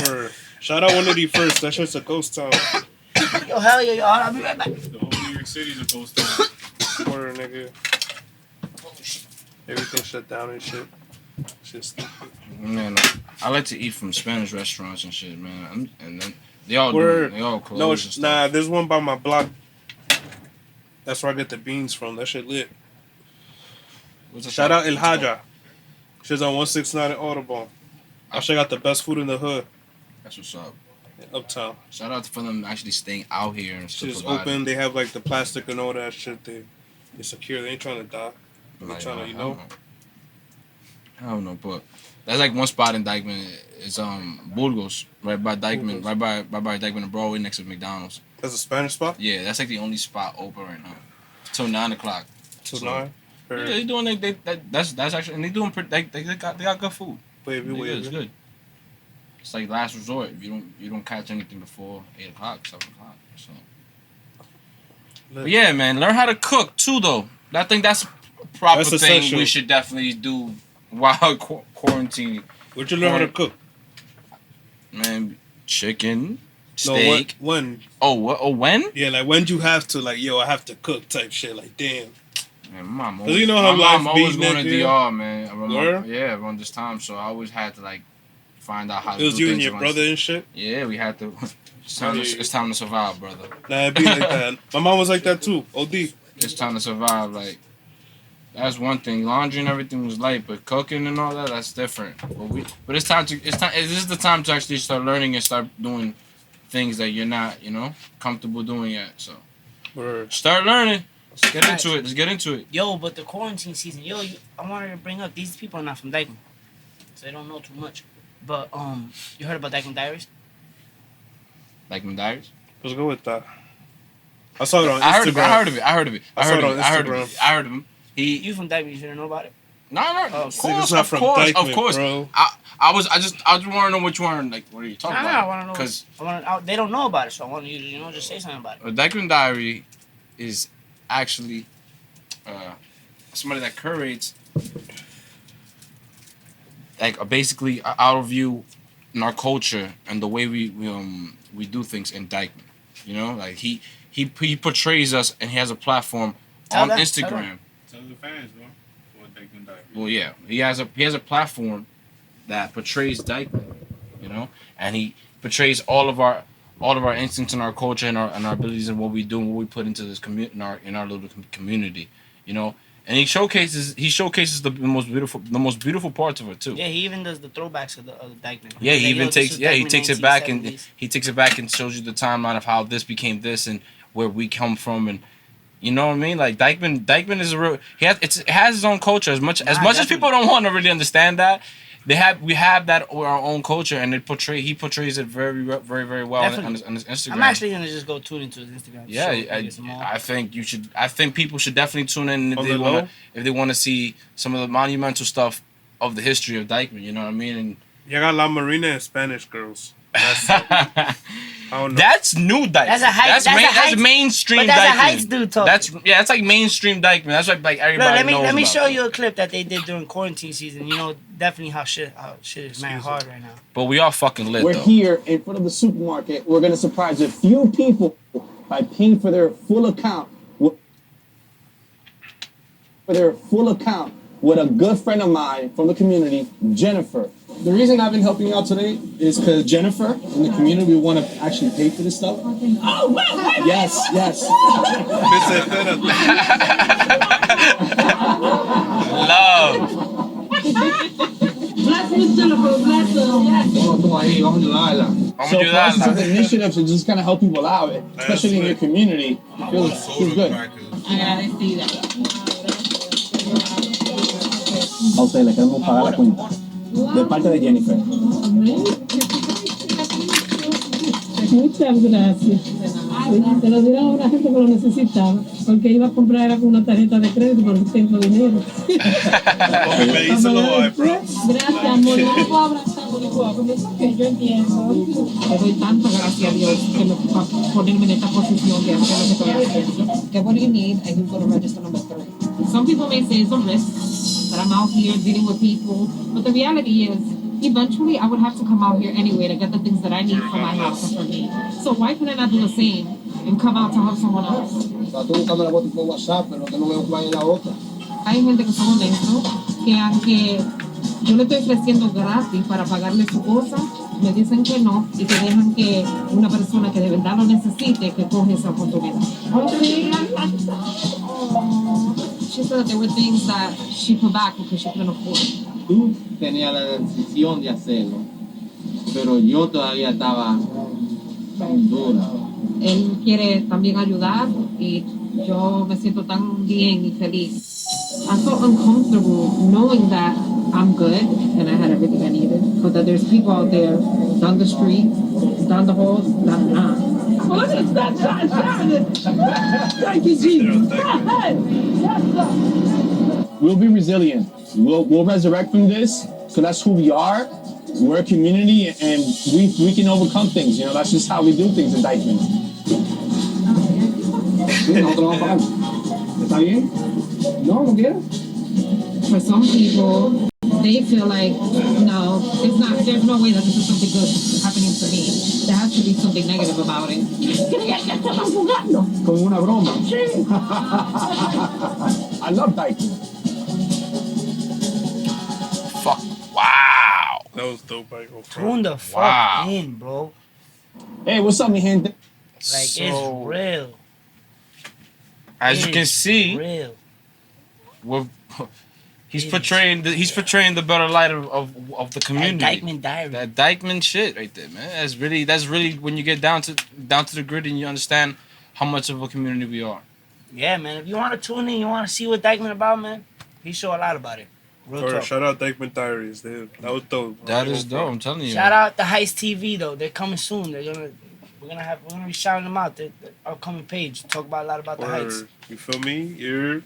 B: Or, shout out 180 first. That shit's a ghost town.
A: Yo, hell yeah, yo, I'll be right back.
H: The whole New York City's a ghost town.
B: Word, nigga. Everything shut down and shit. Shit's stupid.
C: Man, I like to eat from Spanish restaurants and shit, man. And then they all
B: Word.
C: they all close.
B: No,
C: and stuff.
B: nah, there's one by my block. That's where I get the beans from. That shit lit.
C: What's the
B: Shout
C: fuck?
B: out El Haja. She's on 169 in Audubon. I actually got the best food in the hood.
C: That's what's up.
B: Uptown.
C: Shout out for them actually staying out here and
B: Shit
C: stuff.
B: is open. They have like the plastic and all that shit. They secure. They ain't trying to die. They trying to, you know.
C: I don't know, but that's like one spot in Dykeman. It's Burgos, right by Dykeman,
B: Burgos.
C: right by Dykeman and Broadway next to McDonald's.
B: That's a Spanish spot.
C: Yeah, that's like the only spot open right now till 9 o'clock.
B: Till
C: So,
B: 9.
C: Yeah, they doing that's actually, and they doing they got good food.
B: Wavy,
C: It's
B: wavy.
C: good. It's like last resort. If you don't catch anything before 8 o'clock, 7 o'clock. So. But yeah, man, learn how to cook too, though. I think that's a proper
B: That's
C: thing
B: essential.
C: we should definitely do while quarantining.
B: Where'd you learn how to cook?
C: Man, chicken,
B: No,
C: steak.
B: when?
C: Oh, what? Oh, when?
B: Yeah, like when you have to, like, yo, I have to cook type shit. Like, damn.
C: Man, my mom
B: 'Cause
C: always,
B: you know how
C: my mom
B: life
C: always
B: be,
C: going to
B: nigga.
C: DR, man. Around
B: Word?
C: yeah, around this time. So I always had to, like, find out how to
B: It was
C: do
B: you and
C: things
B: your
C: around-
B: brother and shit.
C: Yeah, we had to. It's time to survive, brother.
B: Nah, it be like that. My mom was like that too. OD.
C: It's time to survive. Like, that's one thing. Laundry and everything was light, but cooking and all that, that's different. But it's time. This is the time to actually start learning and start doing things that you're not, comfortable doing yet. So
B: Word.
C: start learning. Let's get into it. Let's get into it.
A: Yo, but the quarantine season, I wanted to bring up, these people are not from Dykeman, so they don't know too much. But you heard about Dykeman Diaries?
C: Like my diaries.
B: Let's go with that. I saw it on Instagram.
C: I heard of it. I heard of it.
B: I saw it on
C: I heard of
B: Instagram.
C: it. I heard of him.
A: You from Dykeman? You shouldn't know about it.
C: No.
A: Oh,
C: Of
A: so
C: course,
B: niggas not
C: of
B: from
C: course,
B: Dykeman,
C: of course.
B: bro.
C: I just want to know what you want. Like, what are you talking
A: I
C: about?
A: want to know.
C: Because
A: They don't know about it, so I want you to, just say something about it.
C: a Dykeman diary is actually somebody that curates like basically out of view in our culture and the way we do things in Dykeman. Like he portrays us and he has a platform
A: Tell
C: on
A: them,
C: Instagram.
H: Tell the fans, bro. What they can die.
C: Well, yeah, he has a platform that portrays Dykeman, and he portrays all of our instincts in our culture and our abilities and what we do and what we put into this in our little community, you know. And he showcases the most beautiful parts of it too.
A: Yeah, he even does the throwbacks of the Dykeman.
C: Yeah, he
A: Like,
C: even
A: yo,
C: takes
A: this was
C: he
A: Dykeman
C: takes it back
A: 1970s.
C: and shows you the timeline of how this became this and where we come from, and you know what I mean. Like Dykeman is a real. It has his own culture as much as people don't want to really understand that. We have that with our own culture, and he portrays it very very well on his Instagram.
A: I'm actually gonna just go tune into his Instagram.
C: Yeah, I think you should. I think people should definitely tune in if they want to see some of the monumental stuff of the history of Dykeman. You know what I mean? And
B: you got La Marina and Spanish girls. That's, I don't know.
C: That's new Dykeman. That's mainstream. But that's
A: Dykeman. A Heights dude talking.
C: That's like mainstream Dykeman. That's what like everybody knows.
A: Let me show you a clip that they did during quarantine season. You know, definitely how shit is man hard right now.
C: But we all fucking lit.
G: We're
C: though.
G: here in front of the supermarket. We're gonna surprise a few people by paying for their full account. With a good friend of mine from the community, Jennifer. The reason I've been helping out today is because Jennifer in the community, we want to actually pay for this stuff. Oh, wait. Yes.
C: Love.
F: Bless Miss Jennifer, bless her.
G: So for us, it's an initiative to just kind of help people out, especially in your community. It feels good. A usted le queremos pagar la cuenta. De parte de Jennifer.
I: Muchas gracias. Se lo dieron a una gente que lo necesitaba, porque iba a comprar con una tarjeta de crédito, pero no tengo dinero. Gracias, amor. No me puedo abrazar porque yo entiendo. Le doy tanta gracias a Dios que me va a ponerme en esta posición de hacer lo que estoy haciendo. Okay, what do you need? I can go to register number 3. Some people may say it's a risk that I'm out here dealing with people, but the reality is, eventually I would have to come out here anyway to get the things that I need for my house and for me. So why couldn't I do the same and come out to help someone else? Hay gente que son honestos, que aunque yo le estoy ofreciendo gratis para pagarle su cosa, me dicen que no y que dejan que una persona que de verdad lo necesite que coge esa oportunidad. She said that there were things that she put back because she couldn't afford.
G: Tú tenías la decisión de hacerlo, pero yo todavía estaba dura.
I: Él quiere también ayudar y yo me siento tan bien y feliz. I felt uncomfortable knowing that I'm good and I had everything I needed, but that there's people out there down the street, down the hall, that are not. Thank you, Jesus.
G: We'll be resilient. We'll resurrect from this. So that's who we are. We're a community, and we can overcome things. You know, that's just how we do things in Dykeman. ¿Está bien? No, no quiero.
I: For some people, they feel like, no, there's no way that this is something good happening to me. There has to be something negative about it.
G: Como una broma. I love Dykeman.
C: Fuck. Wow.
B: That was dope, Michael.
A: Tune the fuck in, bro.
G: Hey, what's up, mi gente?
A: Like, it's real.
C: As you can see,
A: real.
C: He's portraying the better light of the community.
A: That Dykeman diary.
C: That Dykeman shit right there, man. That's really when you get down to the grid and you understand how much of a community we are.
A: Yeah, man. If you want to tune in, you want to see what Dykeman about, man. He show a lot about it. Real talk.
B: Shout out Dykeman Diaries, dude. That was dope.
C: That is dope. I'm telling you.
A: Shout out the Heist TV though. They're coming soon. We're gonna be shouting them out. The upcoming page. Talk about a lot about the Heights.
B: You feel me? You're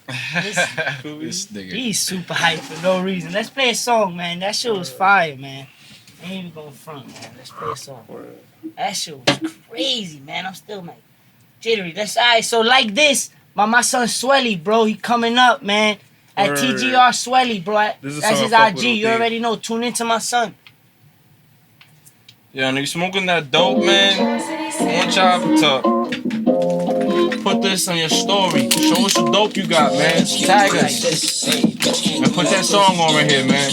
C: This nigga.
A: He's super hyped for no reason. Let's play a song, man. That shit was fire, man. Ain't even going front, man. Let's play a song. That shit was crazy, man. I'm still like jittery. That's alright. So like this, my son Swelly, bro. He coming up, man. At TGR Swelly, bro. That's his IG. You already know. Tune into my son.
C: Yeah, nigga, smoking that dope, man. I want y'all to put this on your story. Show us the dope you got, man. Tag us. And put that song on right here, man.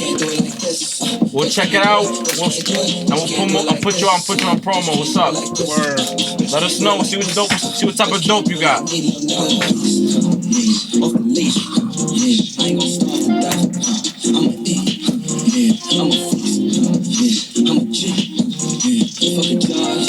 C: We'll check it out. I'll put you on promo. What's up? Let us know. See what type of dope you got.
D: niggas off the leash. Yeah, I ain't gon' starve to death. I'ma eat. Yeah, I'm a fox. Yeah, I'm a G. Yeah, fuck a judge.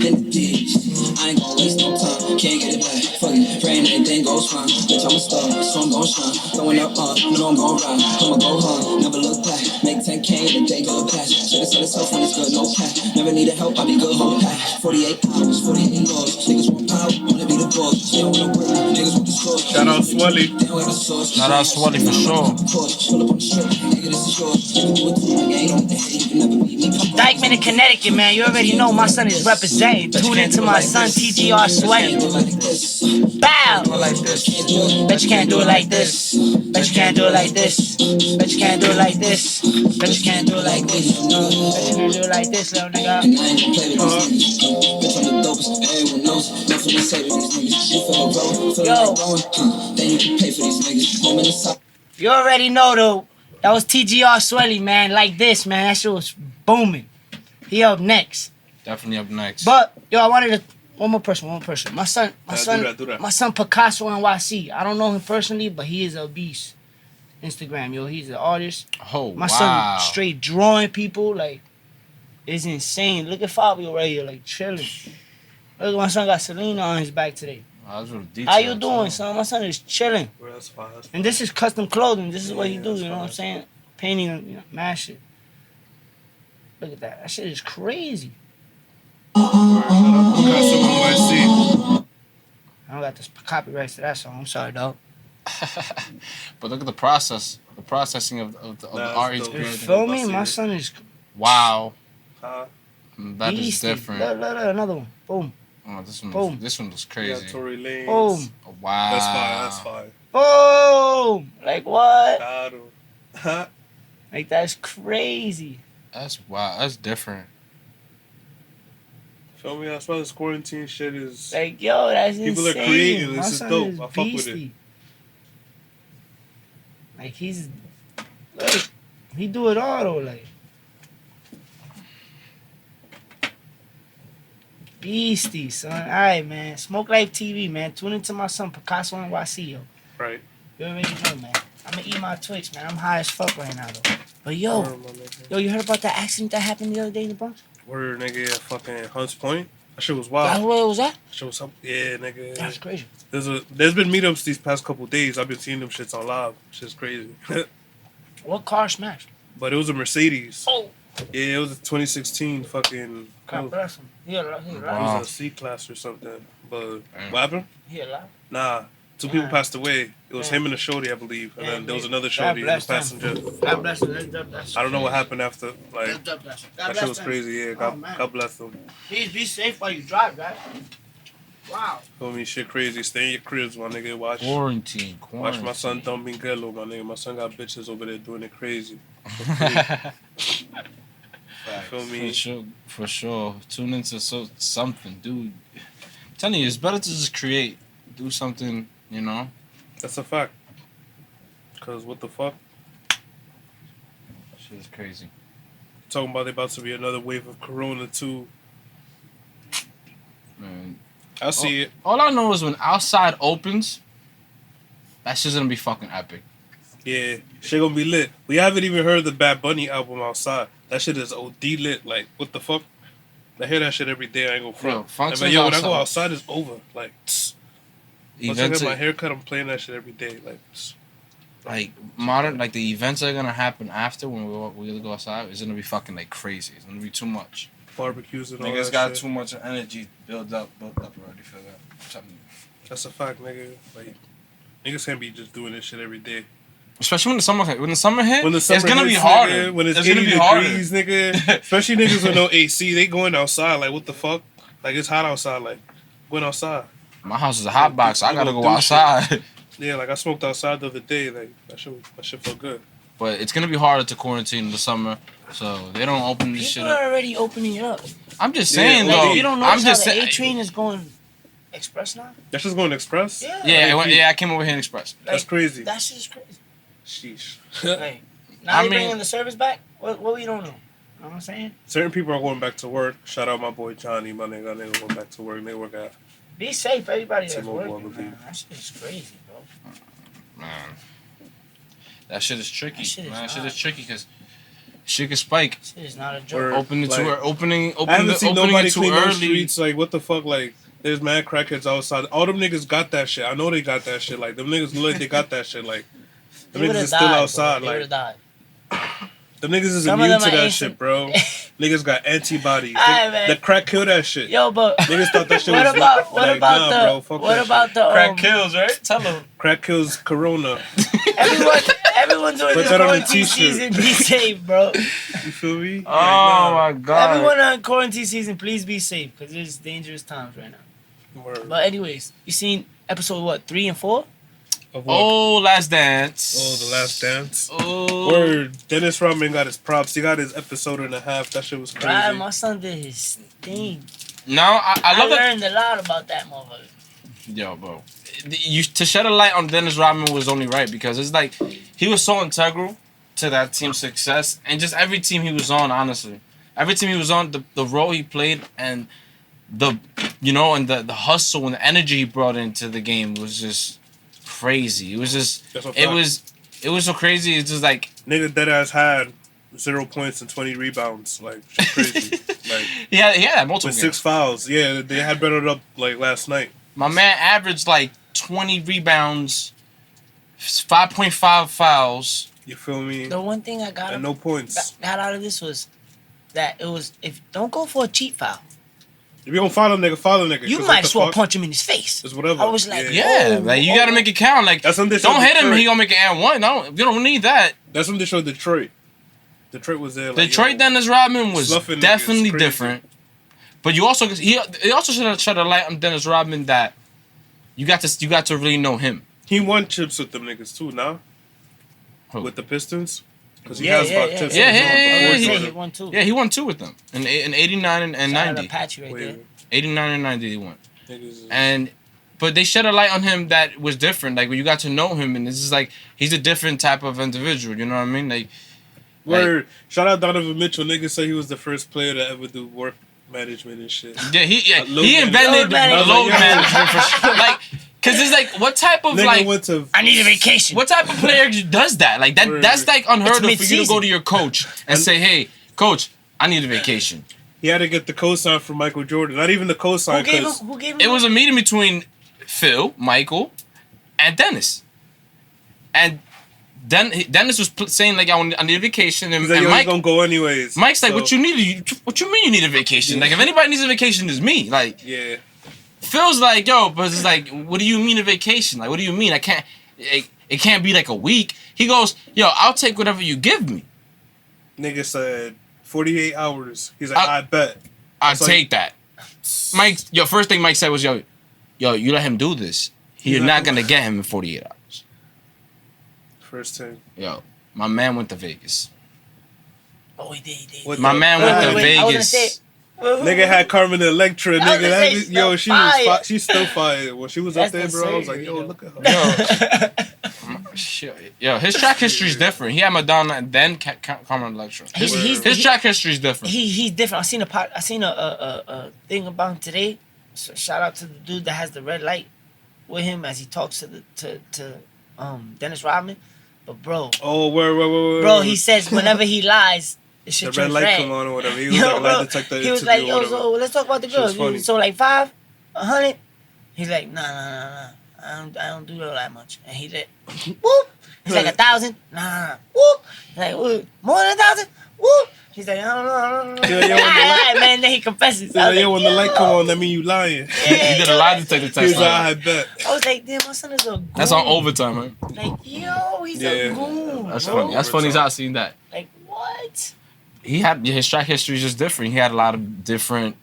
D: And the D's. I ain't gon' waste no time. Can't get it back. Fuck it. Praying everything goes fine. Bitch, I'm a star, so I'm gon' shine. Throwing up, know I'm gon' ride. I'ma go hard, never look back. Make 10K in a day, go past. Should've said itself when it's good, no pack. Never needed help, I be good, whole pack. 48 hours, 48 goals. Niggas want power, wanna be the boss. They don't wanna work, niggas want the score.
B: Shout out Swelly.
C: Shout out Swelly for sure.
A: Dykeman in Connecticut, man. You already know my son is representing. Tune into my son, TGR Sweaty. Bow! Bet you can't do it like this. Bet you can't do it like this. Bet you can't do it like this. Bet you can't do it like this. Bet you can't do it like this, little nigga. Yo. You already know though. That was TGR Swelly, man. Like this, man. That shit was booming. He up next.
C: Definitely up next.
A: But yo, I wanted to one more person. My son,
B: do that.
A: my son Picasso NYC. I don't know him personally, but he is a beast. Instagram, yo, he's an artist.
C: Oh,
A: my son straight drawing people, like, it's insane. Look at Fabio right here, like chilling. Look, my son got Selena on his back today. How you doing, son? My son is chilling. And this is custom clothing. This is what he do. You know what I'm saying? Painting, you know, mad shit. Look at that. That shit is crazy. I don't got the copyrights to that song. I'm sorry, dog.
C: But look at the processing of the art he's creating.
A: You feel me? My son is...
C: Wow. That is different.
A: Look, another one. Boom.
C: Oh, this one.
A: Boom.
C: This one was crazy.
B: Yeah, Tory Lanez.
A: Boom.
C: Oh, wow.
B: That's fine.
A: Boom. Like what?
B: Claro.
A: Like that's crazy.
C: That's wow. That's different.
B: Feel me? That's why this quarantine shit is...
A: Like, yo, that's
B: people
A: insane.
B: Are creating.
A: My
B: this is
A: son
B: dope.
A: is
B: I fuck with it.
A: Like, he's... Look, he do it all, though, like... Beastie, son. Alright, man. Smoke Life TV, man. Tune into my son, Picasso NYC, yo.
B: Right.
A: You already know, man. I'm gonna eat my Twix, man. I'm high as fuck right now, though. But, yo, you heard about that accident that happened the other day in the Bronx?
B: Word, nigga, at fucking Hunts Point. That shit was wild.
A: That's where it was at?
B: That shit was up. Yeah, nigga.
A: That's crazy.
B: There's been meetups these past couple days. I've been seeing them shits on live. Shit's crazy.
A: What car smashed?
B: But it was a Mercedes.
A: Oh.
B: Yeah, it was a 2016 fucking...
A: God bless him. He alive.
B: It was a C-Class or something. But what happened?
A: He alive?
B: Nah. Two people passed away. It was him and a shorty, I believe. And then there was another shorty in the passenger.
A: God bless him.
B: I don't know what happened after. Like,
A: God bless him.
B: that shit was crazy, yeah. God bless them.
A: Please be safe while you drive, guys. Wow.
B: Feel me? Shit crazy. Stay in your cribs, my nigga.
C: Quarantine.
B: Watch my son dumping Gelo, my nigga. My son got bitches over there doing it crazy. Feel me?
C: For sure. Tune into something, dude. I'm telling you, it's better to just create. Do something, you know?
B: That's a fact. Because what the fuck?
C: Shit is crazy.
B: Talking about there about to be another wave of Corona, too.
C: Man.
B: I see it.
C: All I know is when outside opens, that shit's gonna be fucking epic.
B: Yeah, shit gonna be lit. We haven't even heard the Bad Bunny album outside. That shit is OD lit. Like, what the fuck? I hear that shit every day. I ain't gonna front. When I go outside, it's over. Like, once I get my haircut, I'm playing that shit every day. Like
C: modern, like the events that are gonna happen after when we go outside is gonna be fucking like crazy. It's gonna be too much.
B: Barbecues and all that
C: Niggas got
B: shit.
C: too much energy built up already for that.
B: That's a fact, nigga. Like, niggas can't be just doing this shit every day.
C: Especially when the summer hit. It's gonna be
B: hits,
C: harder.
B: Nigga, when it's 80 degrees, nigga. Especially niggas with no AC, they going outside. Like, what the fuck? Like, it's hot outside. Like, going outside.
C: My house is a hot box. So I gotta go outside.
B: Yeah, like I smoked outside the other day. Like that shit felt good.
C: But it's gonna be harder to quarantine in the summer, so they don't open this shit up.
A: People are already opening it up.
C: I'm just saying though.
A: You don't know how the A train is going express now?
B: That's just going express.
C: Yeah. I came over here in express.
B: Like, that's crazy.
A: That shit is crazy.
B: Sheesh.
A: Like, now they bringing the service back. What we don't know. You know what I'm saying?
B: Certain people are going back to work. Shout out my boy Johnny, my nigga. Nigga going back to work. They work at.
A: Be safe, everybody that's working. Man. That shit is crazy, bro.
C: Man, that shit is tricky.
A: That shit is
C: That shit
A: hard.
C: is tricky because shit can spike.
A: Shit is not a
B: Or,
A: joke.
C: Open it
B: like,
C: too opening
B: I haven't seen
C: opening
B: nobody
C: it too
B: clean those
C: early.
B: streets. Like, what the fuck? Like, there's mad crackheads outside. All them niggas got that shit. I know they got that shit. Like, them niggas look like they got that shit. Like, them
A: They
B: niggas
A: would've
B: is still
A: died,
B: outside.
A: bro. They
B: Like,
A: would've died.
B: them niggas is
A: Some of
B: immune
A: them
B: to
A: are
B: that
A: ancient.
B: shit, bro. Niggas got antibodies.
A: Alright, man.
B: The crack killed that shit.
A: Yo, but
B: Niggas thought that shit
A: what
B: was
A: about
B: like, nah, bro, fuck that shit.
C: Crack kills, right? Tell them.
B: Crack kills corona.
A: everyone during
B: Put
A: this
B: that on a
A: quarantine
B: t-shirt.
A: season, be safe, bro.
B: You feel me?
C: Oh my god.
A: Everyone on quarantine season, please be safe, because it's dangerous times right now.
B: Word.
A: But anyways, you seen episode what, 3 and 4?
B: Of what?
C: Oh, Last Dance.
B: Oh, The Last Dance.
C: Oh.
B: Word. Dennis Rodman got his props. He got his episode and a half. That shit was crazy.
A: Right, my son did his thing.
C: No, I love that.
A: learned a lot about that motherfucker.
C: Yo, bro. You to shed a light on Dennis Rodman was only right because it's like he was so integral to that team's success and just every team he was on, honestly. Every team he was on, the role he played and the the hustle and the energy he brought into the game was just crazy. It was just it was so crazy. It's just like
B: Nigga deadass had 0 points and 20 rebounds. Like, shit crazy. Like,
C: he had multiple
B: with
C: games.
B: 6 fouls. Yeah, they had better up like last night.
C: My man averaged like 20 rebounds, 5.5 fouls.
B: You feel me?
A: The one thing I got
B: And no points.
A: got out of this was that it was, if don't go for a cheat foul.
B: If you don't follow nigga, follow nigga.
A: You
B: 'Cause
A: might
B: what the
A: as well
B: fuck?
A: punch him in his face.
B: It's whatever.
A: I was like,
C: Yeah,
A: oh,
C: like you gotta make it count. Like
B: That's something
C: don't hit him,
B: Detroit.
C: he gonna make it and one. No, you don't need that.
B: That's when they showed Detroit. Detroit was there. Like,
C: Detroit
B: yo,
C: Dennis Rodman was
B: Sluffing niggas
C: definitely
B: crazy.
C: different. But you also he also should have shed a light on Dennis Rodman that you got to really know him.
B: He won chips with them niggas too, now.
C: Who?
B: With the Pistons. Because he
A: Yeah,
B: has
A: yeah,
B: about
A: yeah.
B: chips.
C: Yeah,
B: with them
C: yeah,
B: before
C: yeah,
B: Jordan.
A: He won too.
C: Yeah, he won 2 with them in 89 and
A: Shout out
C: 90.
A: Apache right
B: Wait,
A: there.
C: 89 and 90 he won.
B: niggas is-
C: And but they shed a light on him that was different. Like when you got to know him, and this is like he's a different type of individual. You know what I mean? Like
B: Word. Shout out Donovan Mitchell. Niggas say he was the first player to ever do work management and shit.
C: yeah, he
B: Load
C: he invented
A: management.
C: load
B: Yeah.
C: management for sure. Like because it's like what type of
B: Nigga
C: like
B: went to
A: I need a vacation.
C: what type of player does that? Like that
B: Word.
C: that's like unheard
A: It's
C: of for you to
A: mid-season.
C: go to your coach and say, hey, coach, I need a vacation.
B: he had to get the cosign from Michael Jordan. Not even the cosign
A: Who gave him?
B: because
A: Who gave him?
C: It was a meeting between Phil, Michael, and Dennis. And Dennis was saying like I need a vacation, and,
B: he's like,
C: and
B: yo,
C: Mike,
B: he's gonna go anyways.
C: Mike's like,
B: So,
C: what you need? What you mean you need a vacation?
B: Yeah.
C: Like if anybody needs a vacation, it's me. Like
B: Yeah.
C: Phil's like, yo, but it's like, what do you mean a vacation? Like what do you mean? I can't. It can't be like a week. He goes, yo, I'll take whatever you give me.
B: Nigga said 48 hours. He's like, I bet.
C: I'll
B: It's like-
C: take that. Mike, your first thing Mike said was, yo, you let him do this. You're
B: He's
C: not
B: not-
C: gonna get him in 48 hours.
B: First thing.
C: Yo, my man went to Vegas.
A: Oh, he did. He did.
B: What
C: My
B: the-
C: man went to
A: I was gonna
C: Vegas.
A: say,
B: Nigga had Carmen Electra,
A: I was
B: nigga.
A: gonna
B: That,
A: say,
B: yo,
A: still
B: she was
A: fire.
B: she's still fire. When she was
A: That's
B: up there,
A: the
B: bro, I was like,
A: surgery,
B: yo,
A: though.
B: look at her.
C: Shit. Yo, his track history is different. He had Madonna and then Carmen Electra. His track history is different.
A: He's different. I seen a thing about him today. So shout out to the dude that has the red light with him as he talks to Dennis Rodman. But bro,
B: Oh, where?
A: bro, he says whenever he lies, the
B: the
A: shit
B: red
A: turns
B: light
A: red.
B: come on or whatever. He was
A: Yo,
B: like, lie
A: bro,
B: detector
A: he was
B: interview
A: like,
B: or
A: yo,
B: whatever.
A: so let's talk about the
B: Shit was
A: girls.
B: funny.
A: So like 5, 100. He's like, nah. I don't do that much. And he like, whoop. He's like 1,000. Nah. Whoop. He's like, whoop. More than 1,000. Whoop. He's like, I don't know.
B: Yeah, yo, when the light-
A: Man, then he confesses.
B: He's like, yo, when the light come on, that mean you lying.
C: He did a lie detector
B: He
C: test.
B: was like,
C: on
B: I
C: him.
B: bet.
A: I was like, damn, my son is a goon.
C: That's on overtime, man.
A: Like, yo, he's
B: Yeah.
A: a goon.
C: That's
A: bro.
C: funny. That's funny as I seen that.
A: Like, what?
C: He had his track history is just different. He had a lot of different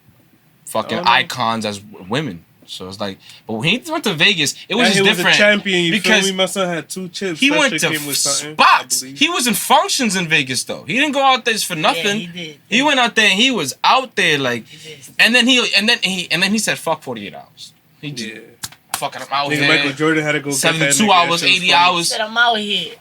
C: fucking
B: Oh, no.
C: icons as women. So it's like, but when he went to Vegas, it was
B: And
C: just
B: he was
C: different.
B: a champion. You
C: because
B: feel me? My son had 2 chips.
C: he
B: That
C: went
B: shit
C: to
B: came with something, I
C: spots.
B: believe.
C: He was in functions in Vegas though. He didn't go out there just for nothing.
A: Yeah, he did.
C: He went out there and he was out there like,
A: He did.
C: and then he said fuck 48 hours. He just
B: Yeah.
C: fucking I'm out
B: Nigga,
C: here.
B: Michael Jordan had to go get that
C: 72
B: nigga.
C: hours,
B: That shit was
C: 80
B: funny.
C: hours.
A: Said I'm out here.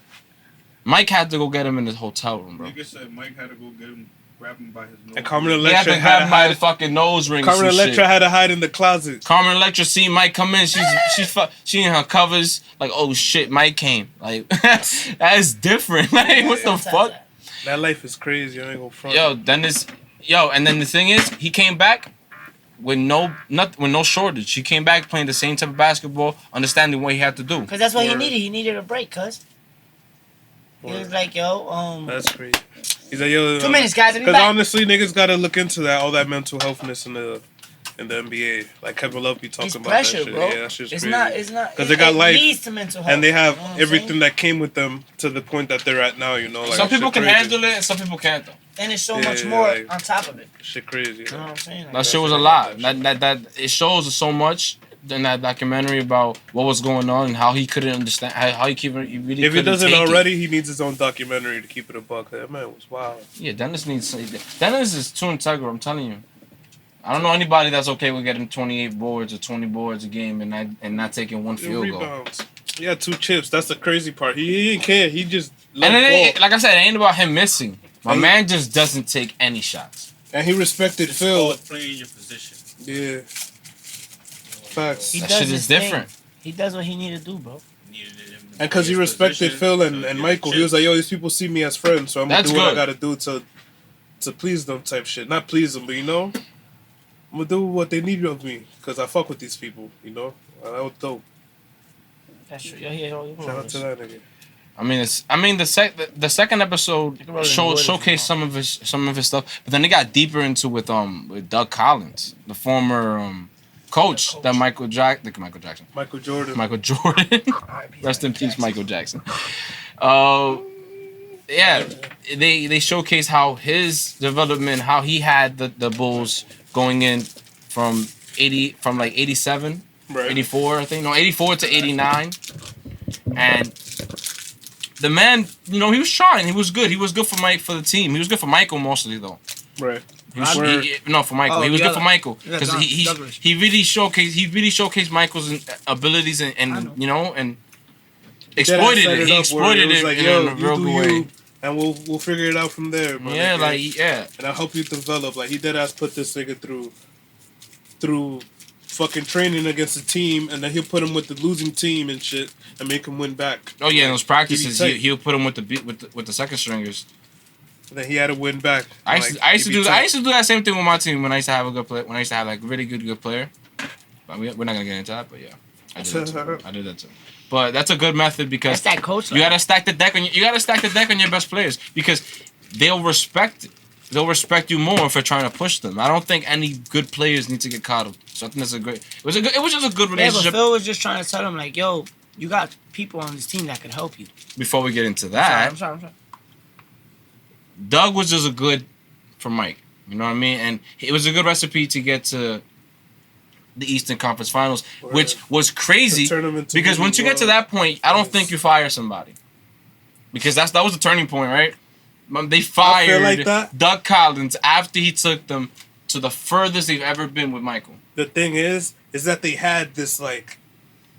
C: Mike had to go get him in his hotel room, bro.
H: Nigga said Mike had to go get him Grab him by his nose.
B: And Carmen
C: They had
B: Electra
C: to
B: had
C: grab
B: to
C: him by
B: hide.
C: the fucking nose ring.
B: Carmen
C: or some
B: Electra
C: shit.
B: had to hide in the closet.
C: Carmen Electra see Mike come in. She in her covers. Like, oh shit, Mike came. Like that is different. Like what the fuck?
B: That life is crazy. I ain't gonna front.
C: And then the thing is, he came back with no shortage. He came back playing the same type of basketball, understanding what he had to do.
A: Cause that's what he needed. He needed a break, cuz. He was like, yo,
B: That's crazy. He's like, yo,
A: 2 minutes, guys.
B: Because honestly, niggas gotta look into that, all that mental healthness in the NBA. Like Kevin Love be talking about
A: pressure,
B: that shit.
A: bro.
B: Yeah, that shit's
A: It's
B: crazy.
A: not.
B: Because they got life,
A: leads to mental health,
B: and they have
A: you know what I'm
B: everything
A: saying?
B: that came with them to the point that they're at now. You know, like
C: Some people can
B: crazy.
C: handle it, and some people can't though.
A: And it's so much more
B: like,
A: on top of it.
B: Shit crazy.
A: You know what I'm saying? Like,
C: That shit was a lot. That it shows so much in that documentary about what was going on and how he couldn't understand how he really.
B: If he doesn't
C: take
B: already, he needs his own documentary to keep it a buck. That man was wild.
C: Yeah, Dennis is too integral. I'm telling you. I don't know anybody that's okay with getting 28 boards or 20 boards a game and not taking one field goal.
B: Rebounds. He had 2 chips. That's the crazy part. He didn't care. He just
C: And like I said, it ain't about him missing. My man just doesn't take any shots.
B: And he respected Phil.
H: Playing your position.
B: Yeah. Facts.
A: He
C: That
A: does
C: shit
A: his
C: is different.
A: thing. He does what he need to do, bro.
B: And because he respected Phil and Michael, he was like, yo, these people see me as friends, so I'm going to do what I got to do to please them type shit. Not please them, but you know, I'm going to do what they need of me because I fuck with these people, you know? That was dope.
A: That's true. Shout
B: Shout out to that nigga.
C: The second episode showcased some of his stuff, but then they got deeper into with Doug Collins, the former coach that Michael Jordan. Rest in peace, Michael Jackson. Yeah, they showcase how his development, how he had the Bulls going in from 87,
B: right.
C: 84, I think. No, 84 to 89. And the man, you know, he was trying. He was good. He was good for the team. He was good for Michael mostly, though.
B: Right.
C: For Michael. He was good for Michael because he really showcased Michael's abilities and you know and exploited it. He exploited it
B: like,
C: in a real good way.
B: And we'll figure it out from there. Man.
C: Yeah,
B: And I'll help you develop. Like he deadass put this nigga through fucking training against the team, and then he'll put him with the losing team and shit, and make him win back.
C: Oh yeah, in those practices, he'll put him with the second stringers.
B: And then he had to win back.
C: I used to do that same thing with my team when I used to have a good player. When I used to have like really good player. But we're not gonna get into that. But yeah, I did that too. But that's a good method because
A: that's that coach.
C: You gotta stack the deck on your best players because they'll respect it. They'll respect you more if you're trying to push them. I don't think any good players need to get coddled. So I think that's it was just a good relationship.
A: Yeah, but Phil was just trying to tell him like, yo, you got people on this team that could help you.
C: Before we get into that,
A: I'm sorry.
C: Doug was just a good for Mike. You know what I mean? And it was a good recipe to get to the Eastern Conference Finals, which was crazy because once you get to that point, I don't think you fire somebody. Because that was the turning point, right? They fired Doug Collins after he took them to the furthest they've ever been with Michael.
B: The thing is that they had this like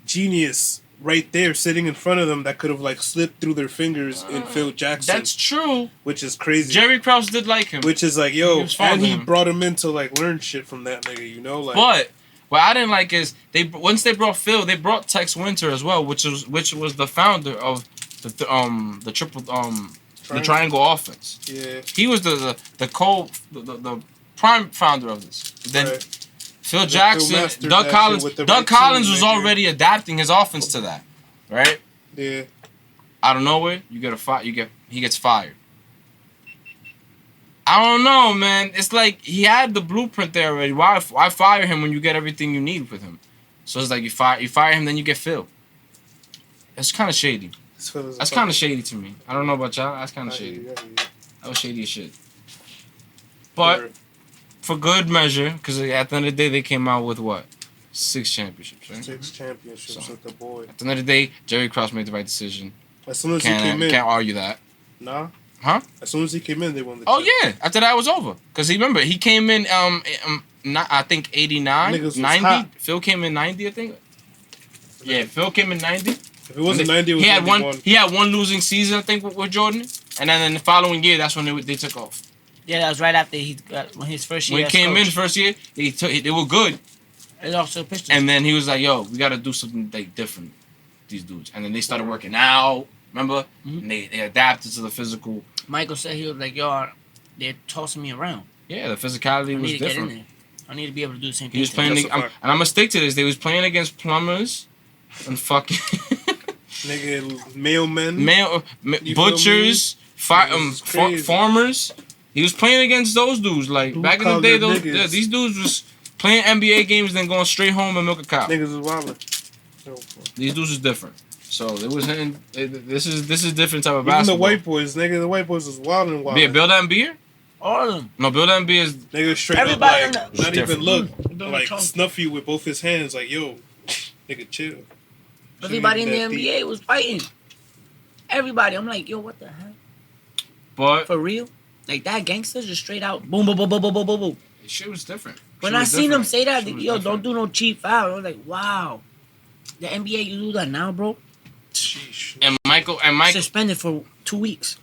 B: genius right there sitting in front of them that could have like slipped through their fingers in Phil Jackson.
C: That's true.
B: Which is crazy.
C: Jerry Krause did like him.
B: Which is like, yo, and he brought him in to like learn shit from that nigga, you know? Like,
C: but what I didn't like is once they brought Phil, they brought Tex Winter as well, which was the founder of the triangle offense.
B: Yeah.
C: He was the prime founder of this. Then Phil Jackson, Doug Collins was already adapting his offense to that, right?
B: Yeah.
C: Out of nowhere, he gets fired. I don't know, man. It's like he had the blueprint there already. Why fire him when you get everything you need with him? So it's like you fire him, then you get Phil. It's kind of shady. That's kind of shady to me. I don't know about y'all. That's kind of shady. That was shady as shit. But for good measure, because at the end of the day, they came out with what? 6 championships, right?
B: 6 championships with the boy.
C: At the end of the day, Jerry Krause made the right decision.
B: As soon as he came in.
C: Can't argue that.
B: Nah.
C: Huh?
B: As soon as he came in, they won the
C: Oh, yeah. After that, it was over. Because remember, he came in, I think, 89, 90. Phil came in 90, I think. Yeah, Phil came in 90.
B: If it wasn't 90, it was 91.
C: He had one losing season, I think, with Jordan. And then in the following year, that's when they took off.
A: Yeah, that was right after he got when his first year.
C: When he came in first year, they were good.
A: And also Pistons.
C: And then he was like, "Yo, we got to do something like different." These dudes, and then they started working out. Remember? And they adapted to the physical.
A: Michael said he was like, "Yo, they're tossing me around."
C: Yeah, the physicality was different.
A: Get in there. I need to be able to do the same thing.
C: He was playing, and I'm gonna stick to this. They was playing against plumbers and fucking
B: nigga mailmen,
C: butchers, farmers. He was playing against those dudes. Like back in the day, these dudes was playing NBA games, then going straight home and milk a cow.
B: Niggas is wildin'.
C: These dudes is different. So it was this is different type of
B: basketball. Even the white boys, nigga, the white boys was wildin'.
C: Yeah, Bill that and beer.
A: All of them.
C: No, Bill that and beer is
B: nigga straight
A: everybody
B: up like not even look like snuff you with both his hands like yo, nigga chill.
A: Everybody in the NBA was fighting. Everybody, I'm like yo, what the hell?
C: But
A: for real, like that gangsters just straight out boom boom boom boom boom boom boom boom.
C: Shit was different.
A: When I seen them say that, yo, don't do no cheap foul. I was like, wow. The NBA, you do that now, bro?
C: Sheesh. And Michael
A: suspended for 2 weeks.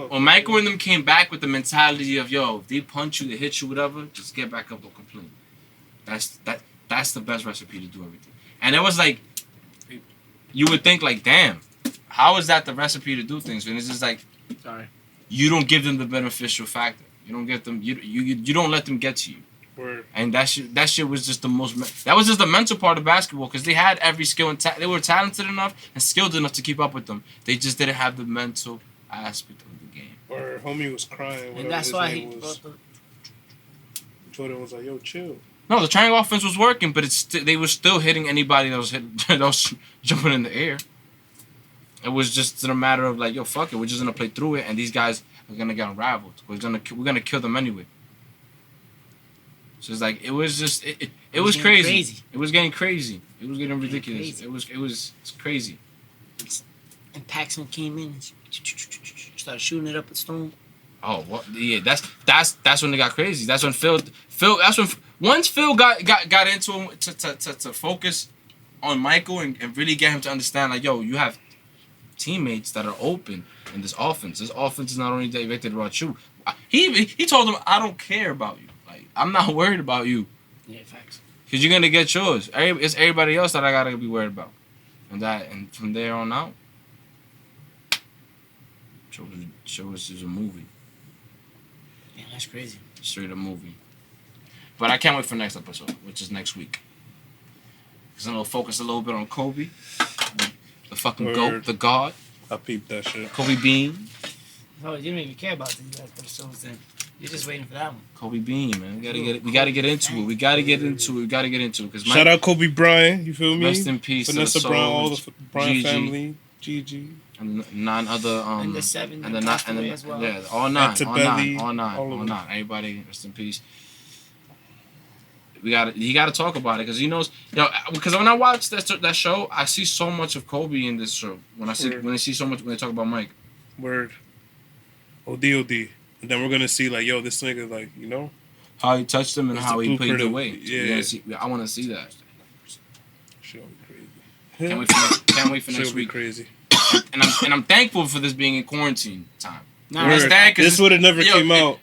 C: When Michael and them came back with the mentality of yo, if they punch you, they hit you, whatever, just get back up, don't complain. That's the best recipe to do everything. And it was like, you would think like, damn, how is that the recipe to do things? And it's just like,
A: sorry,
C: you don't give them the beneficial factor. You don't get them. You don't let them get to you.
B: Word.
C: And that shit was just the most. That was just the mental part of basketball because they had every skill and they were talented enough and skilled enough to keep up with them. They just didn't have the mental aspect of the game.
B: Or homie was crying.
A: And that's why
B: Jordan was like, "Yo, chill."
C: No, the triangle offense was working, but they were still hitting anybody that was that was jumping in the air. It was just a matter of like, yo, fuck it, we're just gonna play through it, and these guys are gonna get unraveled. We're gonna kill them anyway. So it's like it was just it was crazy. It was getting crazy. It was getting ridiculous. It was crazy.
A: And Paxson came in and started shooting it up at Stone.
C: Oh, what? Yeah, that's when they got crazy. That's when Phil. That's when once Phil got into him to focus on Michael and really get him to understand like, yo, you have teammates that are open in this offense. This offense is not only directed about you. He told them, I don't care about you. Like, I'm not worried about you.
A: Yeah, facts.
C: Because you're gonna get yours. It's everybody else that I gotta be worried about. And from there on out, show us is a movie.
A: Yeah, that's crazy.
C: Straight up movie. But I can't wait for next episode, which is next week. Because I'm gonna focus a little bit on Kobe, the fucking GOAT, the God.
B: I peeped that shit.
C: Kobe Bean.
A: Oh, you don't even care about these episodes then. You're just waiting for that one.
C: Kobe Bean, man. We gotta get into it. We gotta get into it. Cause
B: shout out Kobe Bryant, you feel me?
C: Rest in peace.
B: Vanessa Brown, all the Bryant family. Gigi.
C: And 9 other
A: and the 7
C: and the 9
A: as well.
C: Yeah, all 9. Everybody rest in peace. He gotta talk about it because he knows, because when I watch that show, I see so much of Kobe in this show. When I see so much when they talk about Mike.
B: Word. OD. And then we're gonna see like, yo, this nigga like,
C: how he touched him and how he paved the way.
B: Yeah.
C: I want to see that.
B: Shit'll be crazy.
C: Can't wait for next week.
B: Crazy.
C: And I'm thankful for this being in quarantine time.
B: This would have never came out.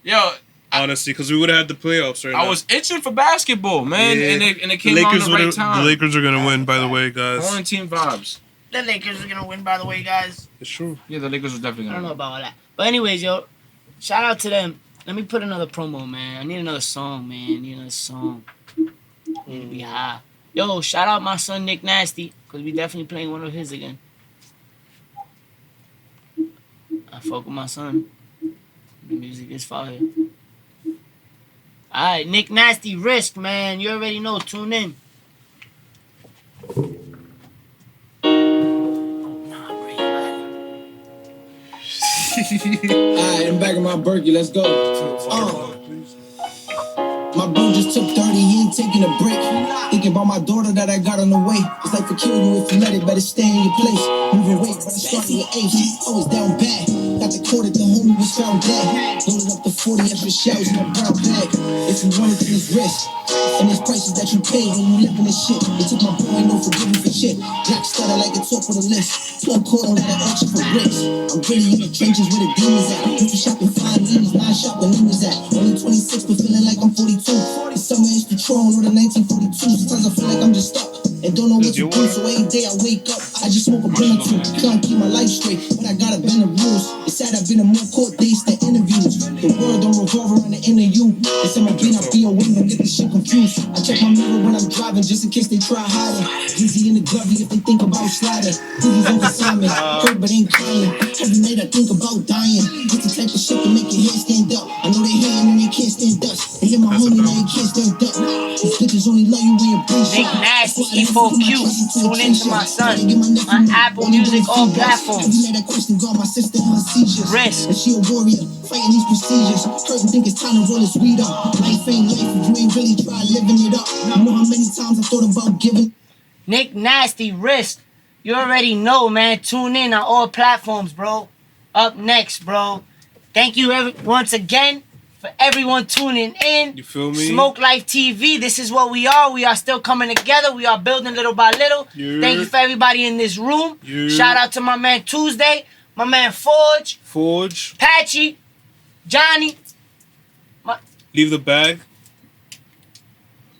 B: Honestly, because we would have had the playoffs right now.
C: I was itching for basketball, man, and it came out at the right time.
B: The Lakers are gonna win, by the way, guys.
C: Quarantine vibes.
A: The Lakers are gonna win, by the way, guys.
B: It's true.
C: Yeah, the Lakers are definitely gonna win.
A: I don't know about all that, but anyways, yo, shout out to them. Let me put another promo, man. I need another song, man. I need to be high. Yo, shout out my son Nick Nasty, because we definitely playing one of his again. I fuck with my son. The music is fire. Alright, Nick Nasty, Risk, man. You already know. Tune in.
D: Alright, I'm back in my Berkey. Let's go. My bro just took 30, he ain't taking a break. Thinking about my daughter that I got on the way. It's like to kill you if you let it, better stay in your place. Moving weight, but I started with H. I was down bad. Got the court that the homie was found dead. Loaded up the 40 extra shells in a brown bag. If you want it, then it's risk. And there's prices that you pay when you live in this shit. They took my boy, ain't no forgiving for shit. Black stutter like a top of the list. Plug cord on that auction for bricks. I'm really in the trenches where the demons at. Used to shop in 5 leaders, 9 shop the limits at. Only 26, but feeling like I'm 42. The summer is Patron or the 1942. Sometimes I feel like I'm just stuck and don't know what to do. So every day I wake up, I just smoke a blunt or two. Trying to keep my life straight, but I gotta bend the rules. It's sad I've been in more court dates than interviews. The world don't revolve around the inner you. They say my beat, I feel away, don't get this shit confused. I check my mirror when I'm driving, just in case they try hiding. Dizzy in the glovey if they think about sliding. Dizzy's on consignment, hurt but ain't crying. Every night I think about dying. It's the type of shit to make your head stand up. I know they hating and they can't stand us. They hear my homie, now they can't stand up. These bitches only love you when you're brain
A: Big
D: shot.
A: Nasty, E4Q, tune into my son on Apple Music, all platforms. Risk.
D: And she a warrior, fighting these procedures. Person think it's time to roll his weed up. Life ain't life if you ain't really try living it up. You know how many times I thought about giving.
A: Nick Nasty, Risk. You already know, man. Tune in on all platforms, bro. Up next, bro. Thank you once again for everyone tuning in.
B: You feel me?
A: Smoke Life TV. This is what we are. We are still coming together. We are building little by little.
B: Yeah.
A: Thank you for everybody in this room.
B: Yeah.
A: Shout out to my man Tuesday, my man Forge, Patchy, Johnny.
B: Leave the bag.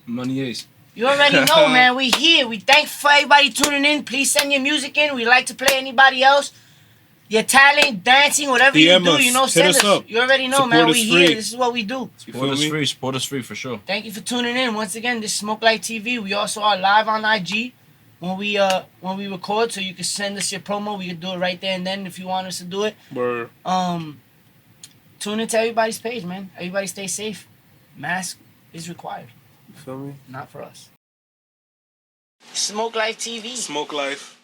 C: Money Ace.
A: You already know, man. We here. We thank for everybody tuning in. Please send your music in. We like to play anybody else. Your talent, dancing, whatever
B: DM
A: you do, you know,
B: us.
A: send
B: Hit us up.
A: You already know,
B: Support
A: man.
B: us
A: We
B: free.
A: here. This is what we do.
C: Support us free. Support us free for sure.
A: Thank you for tuning in. Once again, this is Smoke Light TV. We also are live on IG when we record, so you can send us your promo. We can do it right there and then if you want us to do it.
B: Word.
A: Tune into everybody's page, man. Everybody stay safe. Mask is required.
B: You feel me?
A: Not for us. Smoke Life TV.
B: Smoke Life.